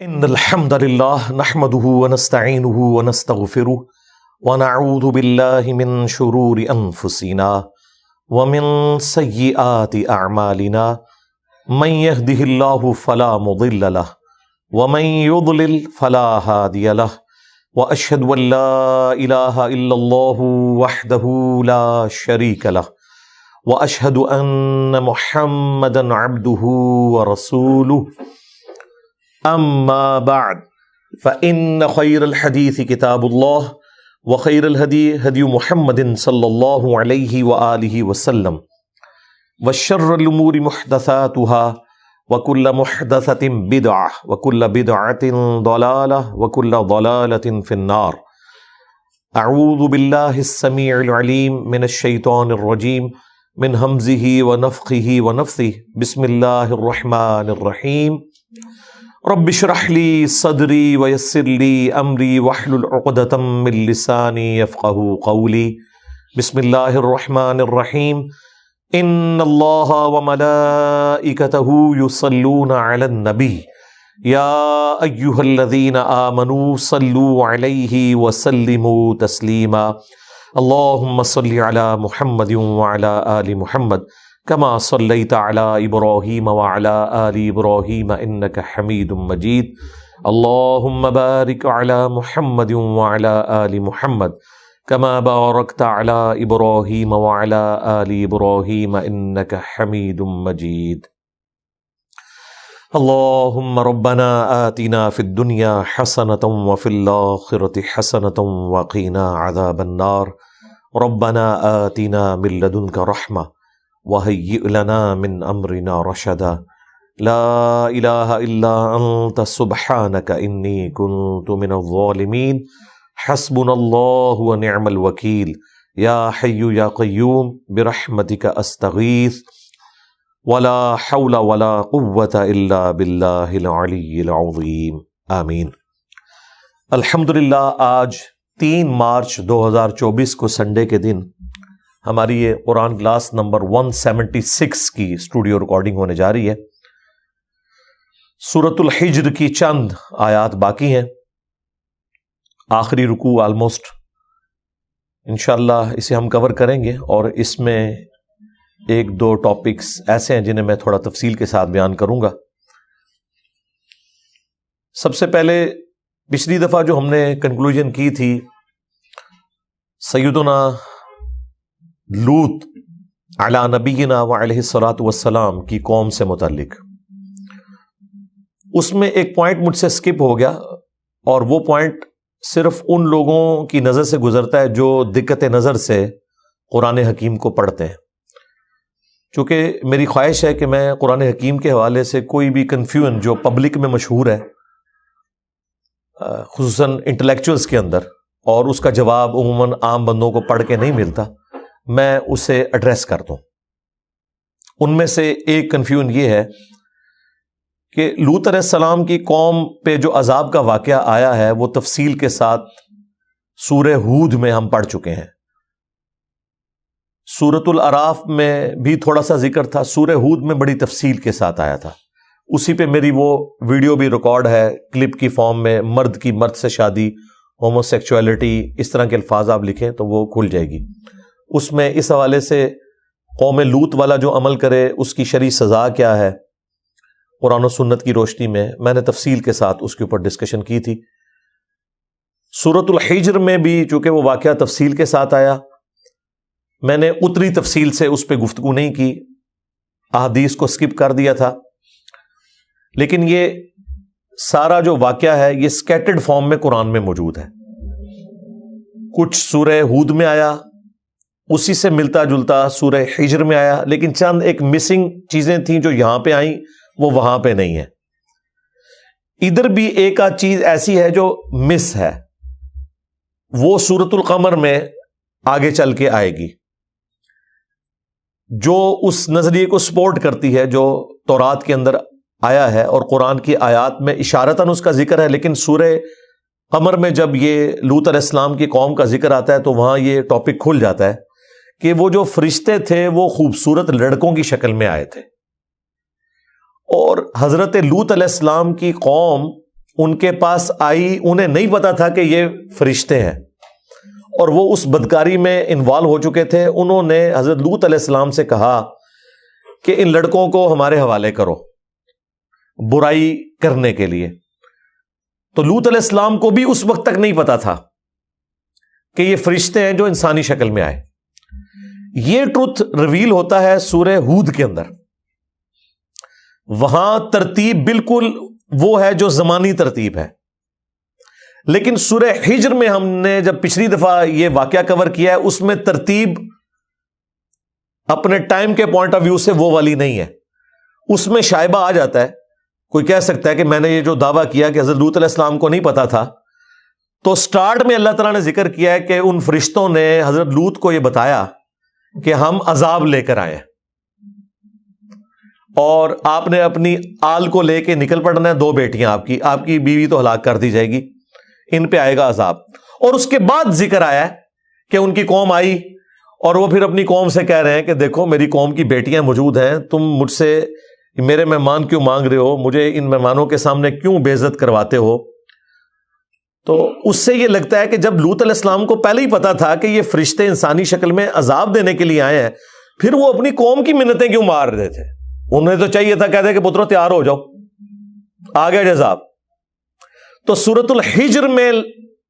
إن الحمد لله نحمده ونستعينه ونستغفره ونعوذ بالله من شرور أنفسنا ومن سيئات أعمالنا من يهده الله فلا مضل له ومن يضلل فلا هادي له وأشهد أن لا إله إلا الله وحده لا شريك له وأشهد أن محمدا عبده ورسوله أما بعد فإن خير الحديث كتاب الله وخير الهدي هدي محمد صلى الله عليه وآله وسلم وشر الأمور محدثاتها وكل محدثة بدعة وكل بدعة ضلالة وكل ضلالة في النار. أعوذ بالله السميع العليم من الشيطان الرجيم من همزه ونفخه ونفثه. بسم الله الرحمن الرحيم. رب اشرح لي صدري ويسر لي امري واحلل عقدة من لساني يفقهوا قولي. بسم الله الرحمن الرحيم. ان الله وملائكته يصلون على النبي يا ايها الذين آمنوا صلوا عليه وسلموا تسليما. اللهم صل على محمد وعلى آل محمد كما صليت على إبراهيم وعلى آل إبراهيم إنك حميد مجيد. اللهم بارك على محمد وعلى آل محمد كما باركت على إبراهيم وعلى آل إبراهيم إنك حميد مجيد. اللهم ربنا آتنا في الدنيا حسنة وفي الآخرة حسنة وقنا عذاب النار. ربنا آتنا من لدنك رحمة وهيئ لنا من أمرنا رشدا. لا إله إلا أنت سبحانك إني كنت من الظالمين. حسبنا الله ونعم الوكيل. يا حي يا قيوم برحمتك أستغيث ولا حول ولا قوة إلا بالله العلي العظيم. آمین. الحمدللہ آج 3 مارچ 2024 کو سنڈے کے دن ہماری یہ قرآن کلاس نمبر 176 کی اسٹوڈیو ریکارڈنگ ہونے جا رہی ہے. سورۃ الحجر کی چند آیات باقی ہیں، آخری رکوع آلموسٹ. انشاءاللہ اسے ہم کور کریں گے، اور اس میں 1-2 ٹاپکس ایسے ہیں جنہیں میں تھوڑا تفصیل کے ساتھ بیان کروں گا. سب سے پہلے پچھلی دفعہ جو ہم نے کنکلوژن کی تھی سیدنا لوط علی نبینا وعلیہ الصلاۃ والسلام کی قوم سے متعلق، اس میں ایک پوائنٹ مجھ سے سکپ ہو گیا، اور وہ پوائنٹ صرف ان لوگوں کی نظر سے گزرتا ہے جو دقت نظر سے قرآن حکیم کو پڑھتے ہیں. چونکہ میری خواہش ہے کہ میں قرآن حکیم کے حوالے سے کوئی بھی کنفیوژن جو پبلک میں مشہور ہے، خصوصاً انٹلیکچوئلس کے اندر، اور اس کا جواب عموماً عام بندوں کو پڑھ کے نہیں ملتا، میں اسے ایڈریس کرتا ہوں. ان میں سے ایک کنفیوژن یہ ہے کہ لوط علیہ السلام کی قوم پہ جو عذاب کا واقعہ آیا ہے وہ تفصیل کے ساتھ سورہ ہود میں ہم پڑھ چکے ہیں. سورۃ الاعراف میں بھی تھوڑا سا ذکر تھا، سورہ ہود میں بڑی تفصیل کے ساتھ آیا تھا. اسی پہ میری وہ ویڈیو بھی ریکارڈ ہے کلپ کی فارم میں، مرد کی مرد سے شادی، ہومو سیکچولیٹی، اس طرح کے الفاظ آپ لکھیں تو وہ کھل جائے گی. اس میں اس حوالے سے قوم لوط والا جو عمل کرے اس کی شرعی سزا کیا ہے قرآن و سنت کی روشنی میں نے تفصیل کے ساتھ اس کے اوپر ڈسکشن کی تھی. سورۃ الحجر میں بھی چونکہ وہ واقعہ تفصیل کے ساتھ آیا، میں نے اتنی تفصیل سے اس پہ گفتگو نہیں کی، احادیث کو سکپ کر دیا تھا. لیکن یہ سارا جو واقعہ ہے یہ سکیٹرڈ فارم میں قرآن میں موجود ہے. کچھ سورہ ہود میں آیا، اسی سے ملتا جلتا سورہ حجر میں آیا، لیکن چند ایک مسنگ چیزیں تھیں جو یہاں پہ آئیں وہ وہاں پہ نہیں ہیں. ادھر بھی ایک آدھ چیز ایسی ہے جو مس ہے، وہ سورۃ القمر میں آگے چل کے آئے گی، جو اس نظریے کو سپورٹ کرتی ہے جو تورات کے اندر آیا ہے، اور قرآن کی آیات میں اشارتاً اس کا ذکر ہے. لیکن سورہ قمر میں جب یہ لوط علیہ السلام کی قوم کا ذکر آتا ہے تو وہاں یہ ٹاپک کھل جاتا ہے کہ وہ جو فرشتے تھے وہ خوبصورت لڑکوں کی شکل میں آئے تھے، اور حضرت لوط علیہ السلام کی قوم ان کے پاس آئی، انہیں نہیں پتا تھا کہ یہ فرشتے ہیں، اور وہ اس بدکاری میں انوالو ہو چکے تھے. انہوں نے حضرت لوط علیہ السلام سے کہا کہ ان لڑکوں کو ہمارے حوالے کرو برائی کرنے کے لیے. تو لوط علیہ السلام کو بھی اس وقت تک نہیں پتا تھا کہ یہ فرشتے ہیں جو انسانی شکل میں آئے. یہ ٹروتھ ریویل ہوتا ہے سورہ ہود کے اندر. وہاں ترتیب بالکل وہ ہے جو زمانی ترتیب ہے، لیکن سورہ ہجر میں ہم نے جب پچھلی دفعہ یہ واقعہ کور کیا ہے، اس میں ترتیب اپنے ٹائم کے پوائنٹ آف ویو سے وہ والی نہیں ہے. اس میں شائبہ آ جاتا ہے. کوئی کہہ سکتا ہے کہ میں نے یہ جو دعویٰ کیا کہ حضرت لوط علیہ السلام کو نہیں پتا تھا، تو سٹارٹ میں اللہ تعالیٰ نے ذکر کیا ہے کہ ان فرشتوں نے حضرت لوط کو یہ بتایا کہ ہم عذاب لے کر آئے اور آپ نے اپنی آل کو لے کے نکل پڑنا ہے. 2 بیٹیاں آپ کی بیوی تو ہلاک کر دی جائے گی، ان پہ آئے گا عذاب. اور اس کے بعد ذکر آیا ہے کہ ان کی قوم آئی اور وہ پھر اپنی قوم سے کہہ رہے ہیں کہ دیکھو میری قوم کی بیٹیاں موجود ہیں، تم مجھ سے میرے مہمان کیوں مانگ رہے ہو، مجھے ان مہمانوں کے سامنے کیوں بے عزت کرواتے ہو. تو اس سے یہ لگتا ہے کہ جب لوط علیہ السلام کو پہلے ہی پتا تھا کہ یہ فرشتے انسانی شکل میں عذاب دینے کے لیے آئے ہیں، پھر وہ اپنی قوم کی منتیں کیوں مار رہے تھے؟ انہیں تو چاہیے تھا کہتے کہ پترو تیار ہو جاؤ، آ گئے عذاب. تو سورۃ الحجر میں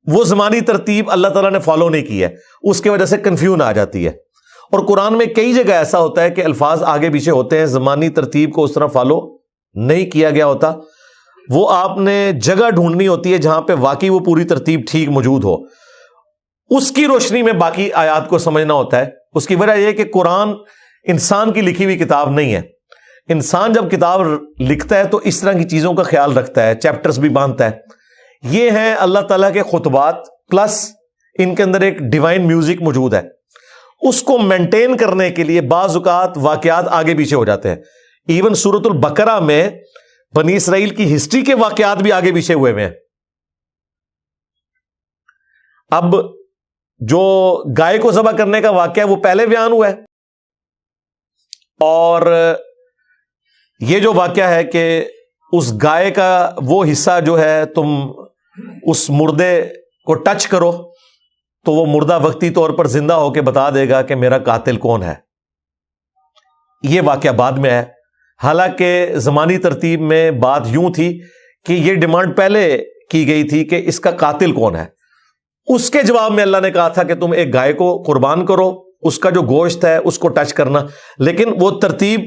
وہ زمانی ترتیب اللہ تعالیٰ نے فالو نہیں کی ہے، اس کی وجہ سے کنفیوژن آ جاتی ہے. اور قرآن میں کئی جگہ ایسا ہوتا ہے کہ الفاظ آگے پیچھے ہوتے ہیں، زمانی ترتیب کو اس طرح فالو نہیں کیا گیا ہوتا. وہ آپ نے جگہ ڈھونڈنی ہوتی ہے جہاں پہ واقعی وہ پوری ترتیب ٹھیک موجود ہو. اس کی روشنی میں باقی آیات کو سمجھنا ہوتا ہے. اس کی وجہ یہ کہ قرآن انسان کی لکھی ہوئی کتاب نہیں ہے. انسان جب کتاب لکھتا ہے تو اس طرح کی چیزوں کا خیال رکھتا ہے، چیپٹرز بھی باندھتا ہے. یہ ہیں اللہ تعالیٰ کے خطبات، پلس ان کے اندر ایک ڈیوائن میوزک موجود ہے. اس کو مینٹین کرنے کے لیے بعض اوقات واقعات آگے پیچھے ہو جاتے ہیں. ایون سورۃ البقرہ میں بنی اسرائیل کی ہسٹری کے واقعات بھی آگے پیچھے ہوئے ہیں. اب جو گائے کو ذبح کرنے کا واقعہ وہ پہلے بیان ہوا ہے، اور یہ جو واقعہ ہے کہ اس گائے کا وہ حصہ جو ہے تم اس مردے کو ٹچ کرو تو وہ مردہ وقتی طور پر زندہ ہو کے بتا دے گا کہ میرا قاتل کون ہے. یہ واقعہ بعد میں ہے. حالانکہ زمانی ترتیب میں بات یوں تھی کہ یہ ڈیمانڈ پہلے کی گئی تھی کہ اس کا قاتل کون ہے. اس کے جواب میں اللہ نے کہا تھا کہ تم ایک گائے کو قربان کرو، اس کا جو گوشت ہے اس کو ٹچ کرنا، لیکن وہ ترتیب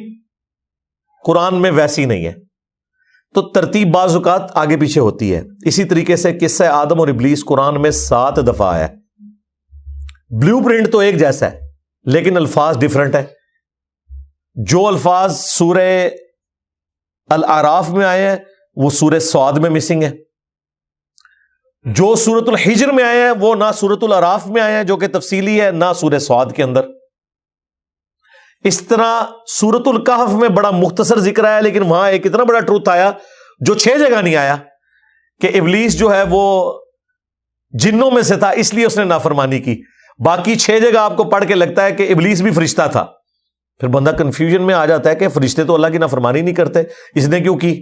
قرآن میں ویسی نہیں ہے. تو ترتیب بعض اوقات آگے پیچھے ہوتی ہے. اسی طریقے سے قصہ آدم اور ابلیس قرآن میں 7 دفعہ ہے. بلیو پرنٹ تو ایک جیسا ہے لیکن الفاظ ڈیفرنٹ ہے. جو الفاظ سورہ الاعراف میں آئے ہیں وہ سورہ صاد میں مسنگ ہے. جو سورۃ الحجر میں آئے ہیں وہ نہ سورۃ الاعراف میں آئے ہیں جو کہ تفصیلی ہے، نہ سورہ صاد کے اندر. اس طرح سورۃ الکہف میں بڑا مختصر ذکر آیا، لیکن وہاں ایک اتنا بڑا ٹروتھ آیا جو 6 جگہ نہیں آیا کہ ابلیس جو ہے وہ جنوں میں سے تھا اس لیے اس نے نافرمانی کی. باقی 6 جگہ آپ کو پڑھ کے لگتا ہے کہ ابلیس بھی فرشتہ تھا. پھر بندہ کنفیوژن میں آ جاتا ہے کہ فرشتے تو اللہ کی نافرمانی نہیں کرتے، اس نے کیوں کی؟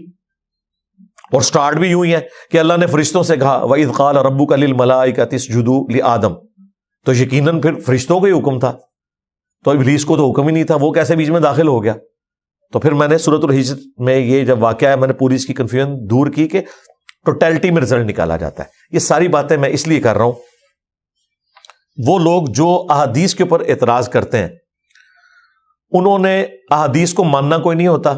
اور سٹارٹ بھی یوں ہی ہے کہ اللہ نے فرشتوں سے کہا وَإِذْ قَالَ رَبُّكَ لِلْمَلَائِكَةِ اسْجُدُوا لِآدَمَ، تو یقیناً پھر فرشتوں کا ہی حکم تھا، تو ابلیس کو تو حکم ہی نہیں تھا، وہ کیسے بیچ میں داخل ہو گیا؟ تو پھر میں نے سورۃ الحجر میں یہ جب واقعہ ہے میں نے پوری اس کی کنفیوژن دور کی کہ ٹوٹیلٹی میں رزلٹ نکالا جاتا ہے. یہ ساری باتیں میں اس لیے کر رہا ہوں، وہ لوگ جو احادیث کے اوپر اعتراض کرتے ہیں انہوں نے احادیث کو ماننا کوئی نہیں ہوتا،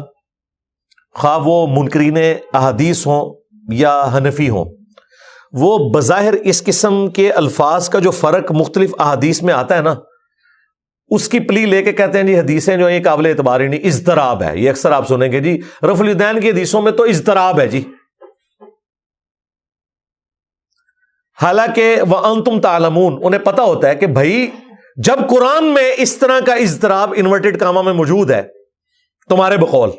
خواہ وہ منکرین احادیث ہوں یا حنفی ہوں. وہ بظاہر اس قسم کے الفاظ کا جو فرق مختلف احادیث میں آتا ہے نا، اس کی پلی لے کے کہتے ہیں جی حدیثیں جو ہیں قابل اعتبار ہی نہیں، اضطراب ہے. یہ اکثر آپ سنیں گے جی رفع الیدین کی حدیثوں میں تو اضطراب ہے جی، حالانکہ وَأَنْتُمْ تَعْلَمُونَ انہیں پتا ہوتا ہے کہ بھائی جب قرآن میں اس طرح کا اضطراب انورٹڈ کامہ میں موجود ہے تمہارے بقول،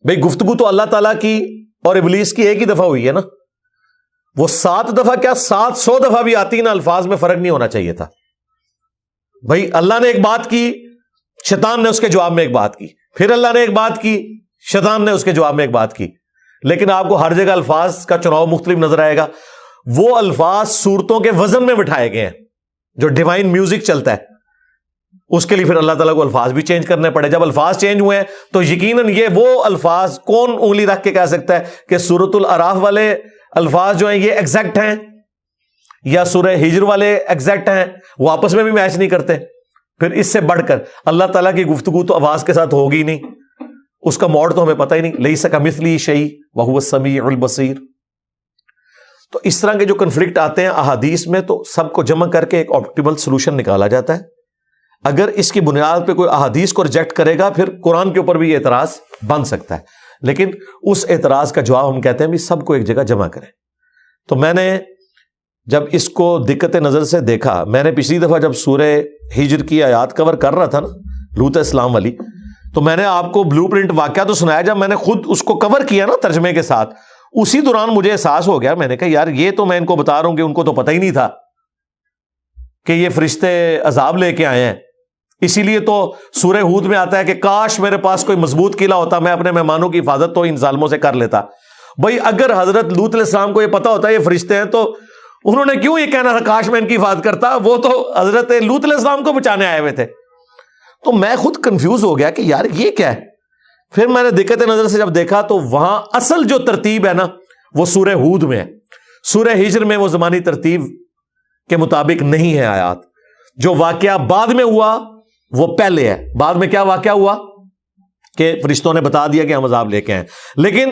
بھائی گفتگو تو اللہ تعالیٰ کی اور ابلیس کی ایک ہی دفعہ ہوئی ہے نا، وہ 7 دفعہ کیا 700 دفعہ بھی آتی نا، الفاظ میں فرق نہیں ہونا چاہیے تھا. بھائی اللہ نے ایک بات کی، شیطان نے اس کے جواب میں ایک بات کی، پھر اللہ نے ایک بات کی، شیطان نے اس کے جواب میں ایک بات کی. لیکن آپ کو ہر جگہ الفاظ کا چناؤ مختلف نظر آئے گا. وہ الفاظ صورتوں کے وزن میں بٹھائے گئے ہیں. جو ڈیوائن میوزک چلتا ہے اس کے لیے پھر اللہ تعالیٰ کو الفاظ بھی چینج کرنے پڑے. جب الفاظ چینج ہوئے ہیں تو یقیناً یہ وہ الفاظ کون انگلی رکھ کے کہہ سکتا ہے کہ سورۃ الاعراف والے الفاظ جو ہیں یہ ایگزیکٹ ہیں یا سورہ ہجر والے ایگزیکٹ ہیں؟ وہ آپس میں بھی میچ نہیں کرتے. پھر اس سے بڑھ کر اللہ تعالیٰ کی گفتگو تو آواز کے ساتھ ہوگی نہیں, اس کا موڈ تو ہمیں پتہ ہی نہیں. لیس کمثلہ شیء وہو السمیع البصیر. تو اس طرح کے جو کنفلکٹ آتے ہیں احادیث میں, تو سب کو جمع کر کے ایک آپٹیمل سولوشن نکالا جاتا ہے. اگر اس کی بنیاد پہ کوئی احادیث کو ریجیکٹ کرے گا پھر قرآن کے اوپر بھی یہ اعتراض بن سکتا ہے, لیکن اس اعتراض کا جواب ہم کہتے ہیں بھی سب کو ایک جگہ جمع کریں. تو میں نے جب اس کو دقت نظر سے دیکھا, میں نے پچھلی دفعہ جب سورہ ہجر کی آیات کور کر رہا تھا نا, لوط اسلام والی, تو میں نے آپ کو بلو پرنٹ واقعہ تو سنایا. جب میں نے خود اس کو کور کیا نا ترجمے کے ساتھ, اسی دوران مجھے احساس ہو گیا, میں نے کہا یار یہ تو میں ان کو بتا رہا ہوں کہ ان کو تو پتہ ہی نہیں تھا کہ یہ فرشتے عذاب لے کے آئے ہیں. اسی لیے تو سورہ ہود میں آتا ہے کہ کاش میرے پاس کوئی مضبوط قلعہ ہوتا, میں اپنے مہمانوں کی حفاظت تو ان ظالموں سے کر لیتا. بھائی اگر حضرت لوط علیہ السلام کو یہ پتا ہوتا ہے یہ فرشتے ہیں, تو انہوں نے کیوں یہ کہنا تھا کاش میں ان کی حفاظت کرتا؟ وہ تو حضرت لوط علیہ السلام کو بچانے آئے ہوئے تھے. تو میں خود کنفیوز ہو گیا کہ یار یہ کیا ہے. پھر میں نے دقت نظر سے جب دیکھا تو وہاں اصل جو ترتیب ہے نا وہ سورہ ہود میں ہے. سورہ ہجر میں وہ زمانی ترتیب کے مطابق نہیں ہے آیات. جو واقعہ بعد میں ہوا وہ پہلے ہے. بعد میں کیا واقعہ ہوا کہ فرشتوں نے بتا دیا کہ ہم عذاب لے کے آئے. لیکن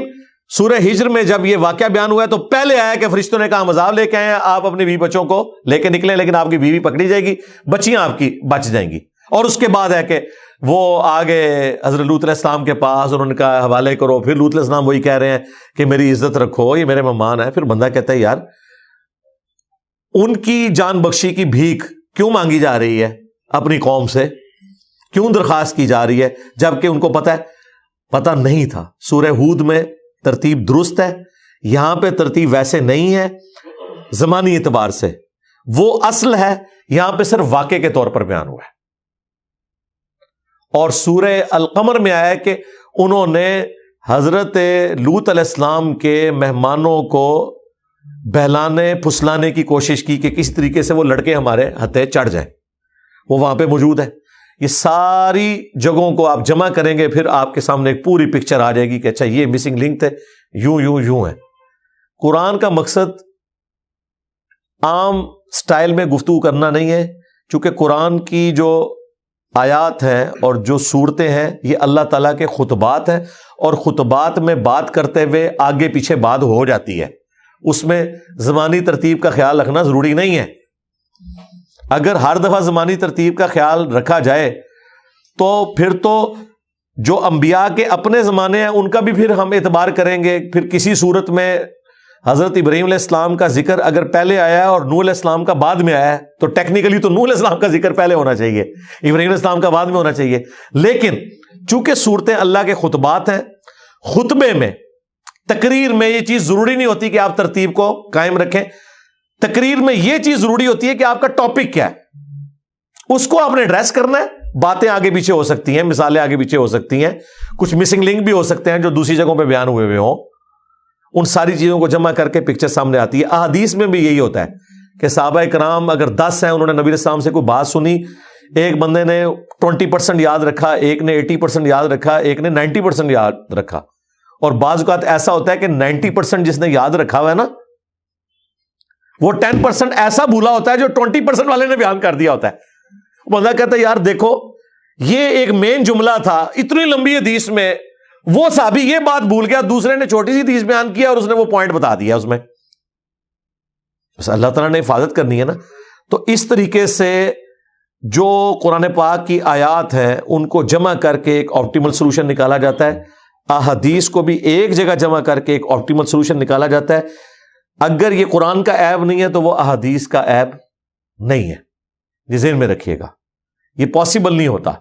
سورہ ہجر میں جب یہ واقعہ بیان ہوا ہے تو پہلے آیا کہ فرشتوں نے کہا ہم عذاب لے کے آئے ہیں, آپ اپنی بیوی بچوں کو لے کے نکلیں, لیکن آپ کی بیوی پکڑی جائے گی, بچیاں آپ کی بچ جائیں گی. اور اس کے بعد ہے کہ وہ آگے حضرت لوط علیہ السلام کے پاس, انہوں نے کہا حوالے کرو. پھر لوط علیہ السلام وہی کہہ رہے ہیں کہ میری عزت رکھو, یہ میرے مہمان ہیں. پھر بندہ کہتا ہے یار ان کی جان بخشی کی بھیک کیوں مانگی جا رہی ہے اپنی قوم سے, کیوں درخواست کی جا رہی ہے جبکہ ان کو پتہ نہیں تھا. سورہ ہود میں ترتیب درست ہے, یہاں پہ ترتیب ویسے نہیں ہے زمانی اعتبار سے, وہ اصل ہے, یہاں پہ صرف واقعے کے طور پر بیان ہوا ہے. اور سورہ القمر میں آیا کہ انہوں نے حضرت لوط علیہ السلام کے مہمانوں کو بہلانے پھسلانے کی کوشش کی کہ کس طریقے سے وہ لڑکے ہمارے ہتھے چڑھ جائیں. وہ وہاں پہ موجود ہے. یہ ساری جگہوں کو آپ جمع کریں گے پھر آپ کے سامنے ایک پوری پکچر آ جائے گی کہ اچھا یہ مسنگ لنک تھے, یوں ہے. قرآن کا مقصد عام سٹائل میں گفتگو کرنا نہیں ہے, چونکہ قرآن کی جو آیات ہیں اور جو صورتیں ہیں یہ اللہ تعالیٰ کے خطبات ہیں, اور خطبات میں بات کرتے ہوئے آگے پیچھے بات ہو جاتی ہے. اس میں زمانی ترتیب کا خیال رکھنا ضروری نہیں ہے. اگر ہر دفعہ زمانی ترتیب کا خیال رکھا جائے تو پھر تو جو انبیاء کے اپنے زمانے ہیں ان کا بھی پھر ہم اعتبار کریں گے. پھر کسی صورت میں حضرت ابراہیم علیہ السلام کا ذکر اگر پہلے آیا ہے اور نوح علیہ السلام کا بعد میں آیا ہے تو ٹیکنیکلی تو نوح علیہ السلام کا ذکر پہلے ہونا چاہیے, ابراہیم علیہ السلام کا بعد میں ہونا چاہیے. لیکن چونکہ صورتیں اللہ کے خطبات ہیں, خطبے میں تقریر میں یہ چیز ضروری نہیں ہوتی کہ آپ ترتیب کو قائم رکھیں. تقریر میں یہ چیز ضروری ہوتی ہے کہ آپ کا ٹاپک کیا ہے, اس کو آپ نے ایڈریس کرنا ہے. باتیں آگے پیچھے ہو سکتی ہیں, مثالیں آگے پیچھے ہو سکتی ہیں, کچھ مسنگ لنک بھی ہو سکتے ہیں جو دوسری جگہوں پہ بیان ہوئے ہوں. ان ساری چیزوں کو جمع کر کے پکچر سامنے آتی ہے. احادیث میں بھی یہی ہوتا ہے کہ صحابہ کرام اگر 10 ہیں, انہوں نے نبی علیہ السلام سے کوئی بات سنی, ایک بندے نے 20% یاد رکھا, ایک نے 80% یاد رکھا, ایک نے 90% یاد رکھا. اور بعض اوقات ایسا ہوتا ہے کہ 90% جس نے یاد رکھا ہوا ہے نا وہ 10% ایسا بھولا ہوتا ہے جو 20% والے نے بیان کر دیا ہوتا ہے. بندہ کہتا ہے یار دیکھو یہ ایک مین جملہ تھا اتنی لمبی حدیث میں, وہ صحابی یہ بات بھول گیا, دوسرے نے چھوٹی سی حدیث بیان کیا اور اس نے وہ پوائنٹ بتا دیا اس میں. بس اللہ تعالیٰ نے حفاظت کرنی ہے نا. تو اس طریقے سے جو قرآن پاک کی آیات ہیں ان کو جمع کر کے ایک آپٹیمل سولوشن نکالا جاتا ہے. احادیث کو بھی ایک جگہ جمع کر کے ایک آپٹیمل سولوشن نکالا جاتا ہے. اگر یہ قرآن کا عیب نہیں ہے تو وہ احادیث کا عیب نہیں ہے. یہ ذہن میں رکھیے گا, یہ پاسبل نہیں ہوتا.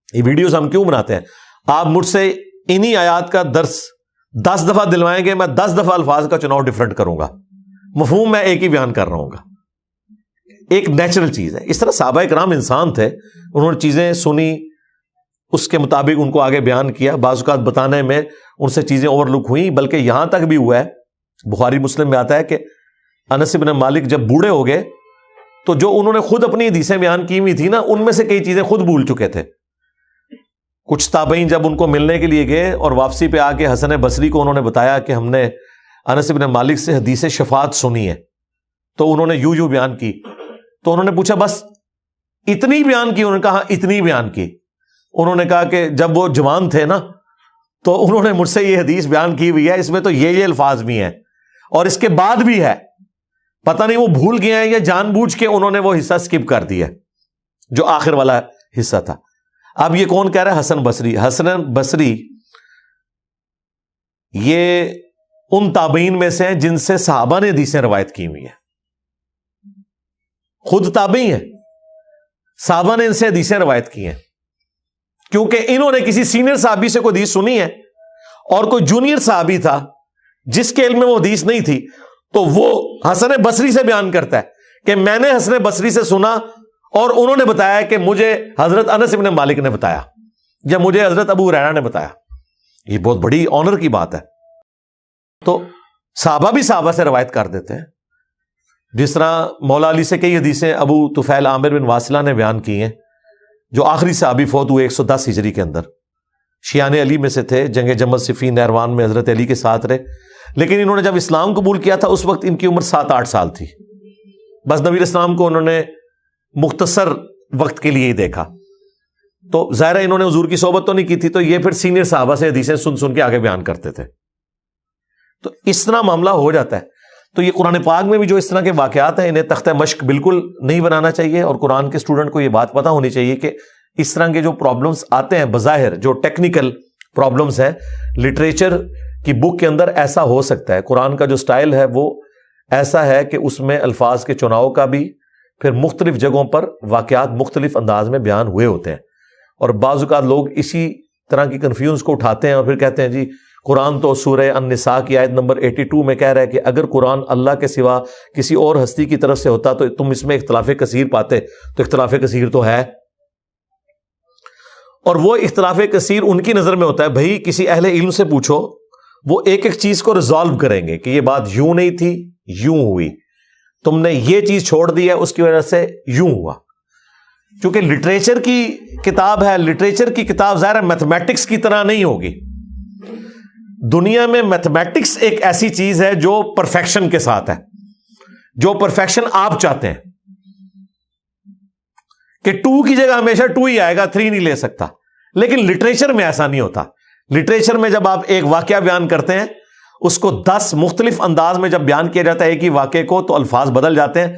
یہ ویڈیوز ہم کیوں بناتے ہیں؟ آپ مجھ سے انہی آیات کا درس 10 دفعہ دلوائیں گے, میں 10 دفعہ الفاظ کا چناؤ ڈفرنٹ کروں گا, مفہوم میں ایک ہی بیان کر رہا ہوں گا. ایک نیچرل چیز ہے. اس طرح صحابہ کرام انسان تھے, انہوں نے چیزیں سنی, اس کے مطابق ان کو آگے بیان کیا. بعض اوقات بتانے میں ان سے چیزیں اوور لک ہوئیں، بلکہ یہاں تک بھی ہوا ہے، بخاری مسلم میں آتا ہے کہ انس بن مالک جب بوڑھے ہو گئے تو جو انہوں نے خود اپنی حدیثیں بیان کی ہوئی تھی نا، ان میں سے کئی چیزیں خود بھول چکے تھے. کچھ تابعین جب ان کو ملنے کے لیے گئے اور واپسی پہ آ کے حسن بصری کو انہوں نے بتایا کہ ہم نے انس بن مالک سے حدیث شفاعت سنی ہے، تو انہوں نے یوں بیان کی. تو انہوں نے پوچھا بس اتنی بیان کی؟ انہوں نے کہا اتنی بیان کی. انہوں نے کہا کہ جب وہ جوان تھے نا تو انہوں نے مجھ سے یہ حدیث بیان کی ہوئی ہے، اس میں تو یہ الفاظ بھی ہیں اور اس کے بعد بھی ہے. پتہ نہیں وہ بھول گئے ہیں یا جان بوجھ کے انہوں نے وہ حصہ سکپ کر دیا جو آخر والا حصہ تھا. اب یہ کون کہہ رہا ہے؟ حسن بصری. حسن بصری یہ ان تابعین میں سے ہیں جن سے صحابہ نے حدیثیں روایت کی ہوئی ہیں. خود تابعی ہیں، صحابہ نے ان سے حدیثیں روایت کی ہیں، کیونکہ انہوں نے کسی سینئر صحابی سے کوئی حدیث سنی ہے اور کوئی جونیئر صحابی تھا جس کے علم میں وہ حدیث نہیں تھی، تو وہ حسن بصری سے بیان کرتا ہے کہ میں نے حسن بصری سے سنا اور انہوں نے بتایا کہ مجھے حضرت انس بن مالک نے بتایا یا مجھے حضرت ابو ہریرہ نے بتایا. یہ بہت بڑی آنر کی بات ہے. تو صحابہ بھی صحابہ سے روایت کر دیتے ہیں. جس طرح مولا علی سے کئی حدیثیں ابو طفیل عامر بن واصلہ نے بیان کی ہیں، جو آخری صحابی فوت ہوئے 110 ہجری کے اندر. شیعان علی میں سے تھے، جنگ جمل صفین نہروان میں حضرت علی کے ساتھ رہے، لیکن انہوں نے جب اسلام قبول کیا تھا اس وقت ان کی عمر 7-8 سال تھی. بس نبی اسلام کو انہوں نے مختصر وقت کے لیے ہی دیکھا، تو ظاہر ہے انہوں نے حضور کی صحبت تو نہیں کی تھی، تو یہ پھر سینئر صحابہ سے حدیثیں سن سن کے آگے بیان کرتے تھے. تو اس طرح معاملہ ہو جاتا ہے. تو یہ قرآن پاک میں بھی جو اس طرح کے واقعات ہیں انہیں تختہ مشق بالکل نہیں بنانا چاہیے، اور قرآن کے اسٹوڈنٹ کو یہ بات پتہ ہونی چاہیے کہ اس طرح کے جو پرابلمس آتے ہیں بظاہر جو ٹیکنیکل پرابلمس ہیں، لٹریچر کی بک کے اندر ایسا ہو سکتا ہے. قرآن کا جو سٹائل ہے وہ ایسا ہے کہ اس میں الفاظ کے چناؤ کا بھی پھر مختلف جگہوں پر واقعات مختلف انداز میں بیان ہوئے ہوتے ہیں، اور بعض اوقات لوگ اسی طرح کی کنفیوژن کو اٹھاتے ہیں اور پھر کہتے ہیں جی قرآن تو سورہ النساء کی آیت نمبر 82 میں کہہ رہا ہے کہ اگر قرآن اللہ کے سوا کسی اور ہستی کی طرف سے ہوتا تو تم اس میں اختلاف کثیر پاتے. تو اختلاف کثیر تو ہے، اور وہ اختلاف کثیر ان کی نظر میں ہوتا ہے بھائی کسی اہل علم سے پوچھو، وہ ایک ایک چیز کو ریزالو کریں گے کہ یہ بات یوں نہیں تھی، یوں ہوئی، تم نے یہ چیز چھوڑ دی ہے اس کی وجہ سے یوں ہوا. کیونکہ لٹریچر کی کتاب ہے، لٹریچر کی کتاب ظاہر ہے میتھمیٹکس کی طرح نہیں ہوگی. دنیا میں میتھمیٹکس ایک ایسی چیز ہے جو پرفیکشن کے ساتھ ہے، جو پرفیکشن آپ چاہتے ہیں کہ 2 کی جگہ ہمیشہ 2 ہی آئے گا، 3 نہیں لے سکتا. لیکن لٹریچر میں ایسا نہیں ہوتا. لٹریچر میں جب آپ ایک واقعہ بیان کرتے ہیں اس کو 10 مختلف انداز میں جب بیان کیا جاتا ہے ایک ہی واقعے کو، تو الفاظ بدل جاتے ہیں.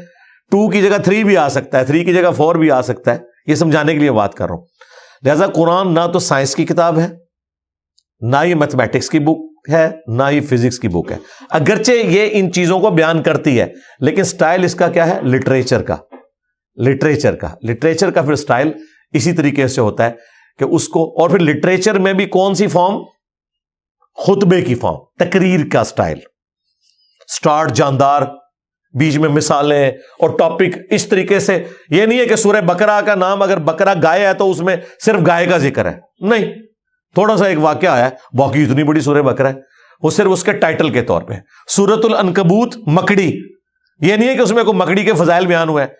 2 کی جگہ 3 بھی آ سکتا ہے، 3 کی جگہ 4 بھی آ سکتا ہے. یہ سمجھانے کے لیے بات کر رہا ہوں. لہذا قرآن نہ تو سائنس کی کتاب ہے، نہ یہ میتھمیٹکس کی بک ہے، نہ یہ فزکس کی بک ہے. اگرچہ یہ ان چیزوں کو بیان کرتی ہے، لیکن سٹائل اس کا کیا ہے؟ لٹریچر کا. لٹریچر کا پھر سٹائل اسی طریقے سے ہوتا ہے کہ اس کو، اور پھر لٹریچر میں بھی کون سی فارم؟ خطبے کی فارم، تقریر کا سٹائل، سٹارٹ جاندار، بیچ میں مثالیں اور ٹاپک اس طریقے سے. یہ نہیں ہے کہ سورہ بقرہ کا نام اگر بقرہ گائے ہے تو اس میں صرف گائے کا ذکر ہے، نہیں، تھوڑا سا ایک واقعہ آیا ہے، باقی اتنی بڑی سورہ بقرہ ہے، وہ صرف اس کے ٹائٹل کے طور پہ. سورۃ العنکبوت مکڑی، یہ نہیں ہے کہ اس میں کوئی مکڑی کے فضائل بیان ہوئے ہیں.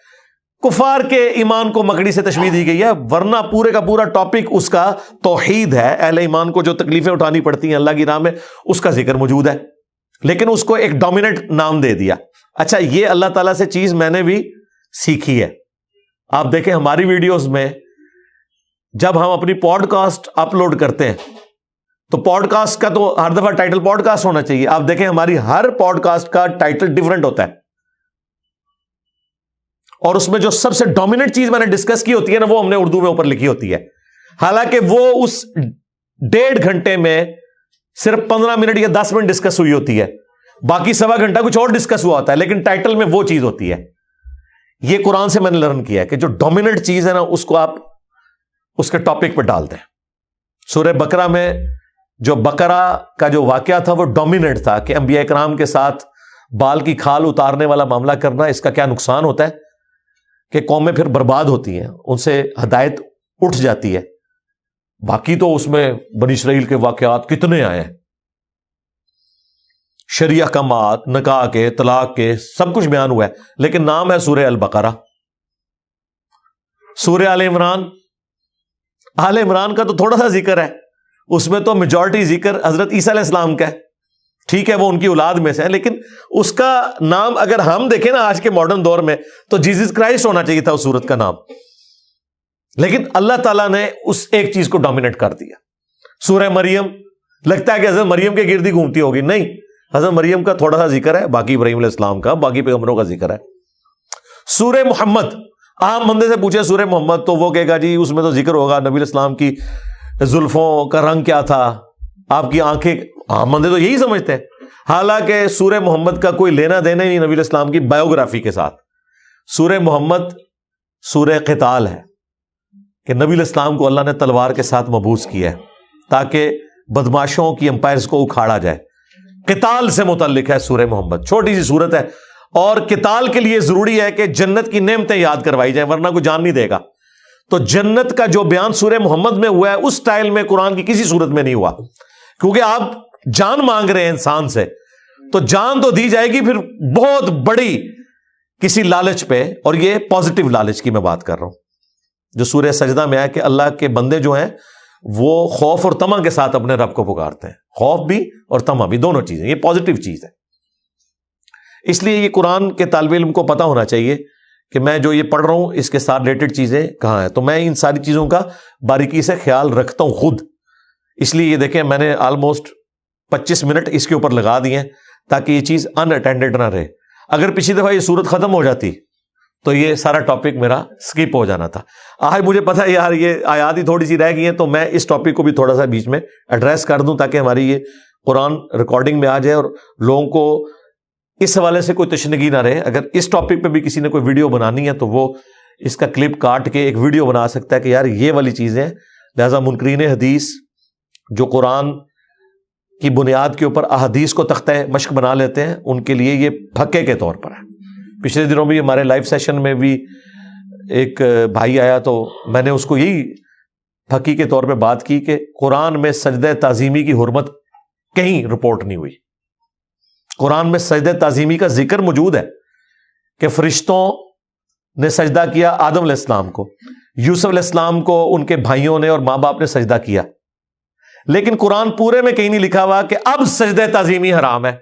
کفار کے ایمان کو مکڑی سے تشبیہ دی گئی ہے، ورنہ پورے کا پورا ٹاپک اس کا توحید ہے. اہل ایمان کو جو تکلیفیں اٹھانی پڑتی ہیں اللہ کی راہ میں اس کا ذکر موجود ہے، لیکن اس کو ایک ڈومیننٹ نام دے دیا. اچھا، یہ اللہ تعالیٰ سے چیز میں نے بھی سیکھی ہے. آپ دیکھیں ہماری ویڈیوز میں جب ہم اپنی پوڈ کاسٹ اپلوڈ کرتے ہیں تو پوڈ کاسٹ کا تو ہر دفعہ ٹائٹل پوڈ کاسٹ ہونا چاہیے. آپ دیکھیں ہماری ہر پوڈ کاسٹ کا ٹائٹل ڈیفرنٹ ہوتا ہے، اور اس میں جو سب سے ڈومیننٹ چیز میں نے ڈسکس کی ہوتی ہے نا، وہ ہم نے اردو میں اوپر لکھی ہوتی ہے. حالانکہ وہ اس 1.5 گھنٹے میں صرف 15 منٹ یا 10 منٹ ڈسکس ہوئی ہوتی ہے، باقی سوا گھنٹہ کچھ اور ڈسکس ہوا ہوتا ہے، لیکن ٹائٹل میں وہ چیز ہوتی ہے. یہ قرآن سے میں نے لرن کیا ہے کہ جو ڈومیننٹ چیز ہے نا اس کو آپ اس کے ٹاپک پہ ڈال دیں. سورہ بقرہ میں جو بقرہ کا جو واقعہ تھا وہ ڈومیننٹ تھا کہ انبیاء اکرام کے ساتھ بال کی کھال اتارنے والا معاملہ کرنا، اس کا کیا نقصان ہوتا ہے کہ قومیں پھر برباد ہوتی ہیں، ان سے ہدایت اٹھ جاتی ہے. باقی تو اس میں بنی اسرائیل کے واقعات کتنے آئے ہیں، شرعی احکامات، نکاح کے، طلاق کے، سب کچھ بیان ہوا ہے، لیکن نام ہے سورہ البقرہ۔ سورہ آل عمران، آل عمران کا تو تھوڑا سا ذکر ہے، اس میں تو میجورٹی ذکر حضرت عیسیٰ علیہ السلام کا ہے، ٹھیک ہے وہ ان کی اولاد میں سے ہے، لیکن اس کا نام اگر ہم دیکھیں نا آج کے ماڈرن دور میں تو جیزس کرائسٹ ہونا چاہیے تھا اس سورت کا نام، لیکن اللہ تعالیٰ نے اس ایک چیز کو ڈومینیٹ کر دیا۔ سورہ مریم، لگتا ہے کہ حضرت مریم کے گرد ہی گھومتی ہوگی، نہیں، حضرت مریم کا تھوڑا سا ذکر ہے، باقی ابراہیم علیہ السلام کا، باقی پیغمبروں کا ذکر ہے۔ سورہ محمد، عام بندے سے پوچھے سورہ محمد تو وہ کہے گا جی اس میں تو ذکر ہوگا نبی علیہ السلام کی زلفوں کا رنگ کیا تھا، آپ کی آنکھیں، عام بندے تو یہی سمجھتے ہیں، حالانکہ سورہ محمد کا کوئی لینا دینا ہی نہیں نبی علیہ السلام کی بایوگرافی کے ساتھ۔ سورہ محمد سورہ قتال ہے کہ نبی علیہ السلام کو اللہ نے تلوار کے ساتھ مبعوث کیا ہے تاکہ بدماشوں کی امپائرز کو اکھاڑا جائے، قتال سے متعلق ہے سورہ محمد، چھوٹی سی سورت ہے، اور قتال کے لیے ضروری ہے کہ جنت کی نعمتیں یاد کروائی جائیں ورنہ کوئی جان نہیں دے گا۔ تو جنت کا جو بیان سورہ محمد میں ہوا ہے اس سٹائل میں قرآن کی کسی صورت میں نہیں ہوا، کیونکہ آپ جان مانگ رہے ہیں انسان سے تو جان تو دی جائے گی پھر بہت بڑی کسی لالچ پہ، اور یہ پازیٹیو لالچ کی میں بات کر رہا ہوں جو سورہ سجدہ میں ہے کہ اللہ کے بندے جو ہیں وہ خوف اور طمع کے ساتھ اپنے رب کو پکارتے ہیں، خوف بھی اور طمع بھی، دونوں چیزیں، یہ پازیٹیو چیز ہے۔ اس لیے یہ قرآن کے طالب علم کو پتا ہونا چاہیے کہ میں جو یہ پڑھ رہا ہوں اس کے ساتھ ریلیٹڈ چیزیں کہاں ہیں، تو میں ان ساری چیزوں کا باریکی سے خیال رکھتا ہوں خود، اس لیے یہ دیکھیں میں نے آلموسٹ 25 منٹ اس کے اوپر لگا دیے ہیں تاکہ یہ چیز ان اٹینڈڈ نہ رہے۔ اگر پچھلی دفعہ یہ صورت ختم ہو جاتی تو یہ سارا ٹاپک میرا سکپ ہو جانا تھا۔ آج مجھے پتا ہے یار یہ آیات ہی تھوڑی سی رہ گئی ہیں، تو میں اس ٹاپک کو بھی تھوڑا سا بیچ میں ایڈریس کر دوں تاکہ ہماری یہ قرآن ریکارڈنگ میں آ جائے اور لوگوں کو اس حوالے سے کوئی تشنگی نہ رہے۔ اگر اس ٹاپک پہ بھی کسی نے کوئی ویڈیو بنانی ہے تو وہ اس کا کلپ کاٹ کے ایک ویڈیو بنا سکتا ہے کہ یار یہ والی چیزیں، لہذا منکرین حدیث جو قرآن کی بنیاد کے اوپر احادیث کو تختہ مشق بنا لیتے ہیں ان کے لیے یہ پھکے کے طور پر ہے۔ پچھلے دنوں بھی ہمارے لائیو سیشن میں بھی ایک بھائی آیا تو میں نے اس کو یہی پھکی کے طور پہ بات کی کہ قرآن میں سجدہ تعظیمی کی حرمت کہیں رپورٹ نہیں ہوئی۔ قرآن میں سجدہ تعظیمی کا ذکر موجود ہے کہ فرشتوں نے سجدہ کیا آدم علیہ السلام کو، یوسف علیہ السلام کو ان کے بھائیوں نے اور ماں باپ نے سجدہ کیا، لیکن قرآن پورے میں کہیں نہیں لکھا ہوا کہ اب سجدہ تعظیمی حرام ہے،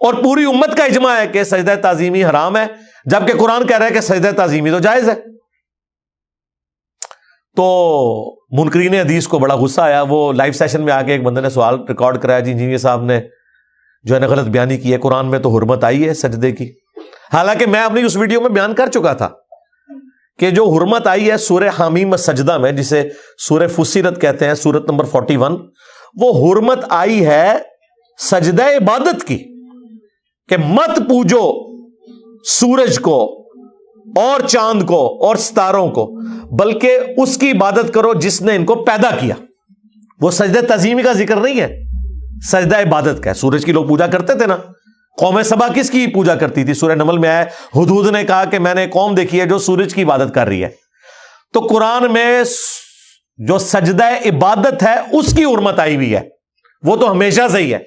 اور پوری امت کا اجماع ہے کہ سجدہ تعظیمی حرام ہے، جبکہ قرآن کہہ رہا ہے کہ سجدہ تعظیمی تو جائز ہے۔ تو منکرین حدیث کو بڑا غصہ آیا، وہ لائیو سیشن میں آ کے ایک بندے نے سوال ریکارڈ کرایا، جی انجینئر صاحب نے جو ہے نا غلط بیانی کی ہے، قرآن میں تو حرمت آئی ہے سجدے کی، حالانکہ میں اپنی اس ویڈیو میں بیان کر چکا تھا کہ جو حرمت آئی ہے سورہ حمیم السجدہ میں، جسے سورہ فصلت کہتے ہیں، سورت نمبر 41، وہ حرمت آئی ہے سجدہ عبادت کی، کہ مت پوجو سورج کو اور چاند کو اور ستاروں کو، بلکہ اس کی عبادت کرو جس نے ان کو پیدا کیا۔ وہ سجدہ تعظیمی کا ذکر نہیں ہے، سجدہ عبادت کا ہے۔ سورج کی لوگ پوجا کرتے تھے نا، قوم سبا کس کی پوجا کرتی تھی؟ سورہ نمل میں آیا ہدہد نے کہا کہ میں نے قوم دیکھی ہے جو سورج کی عبادت کر رہی ہے۔ تو قرآن میں جو سجدہ عبادت ہے اس کی حرمت آئی ہوئی ہے، وہ تو ہمیشہ سے ہی ہے۔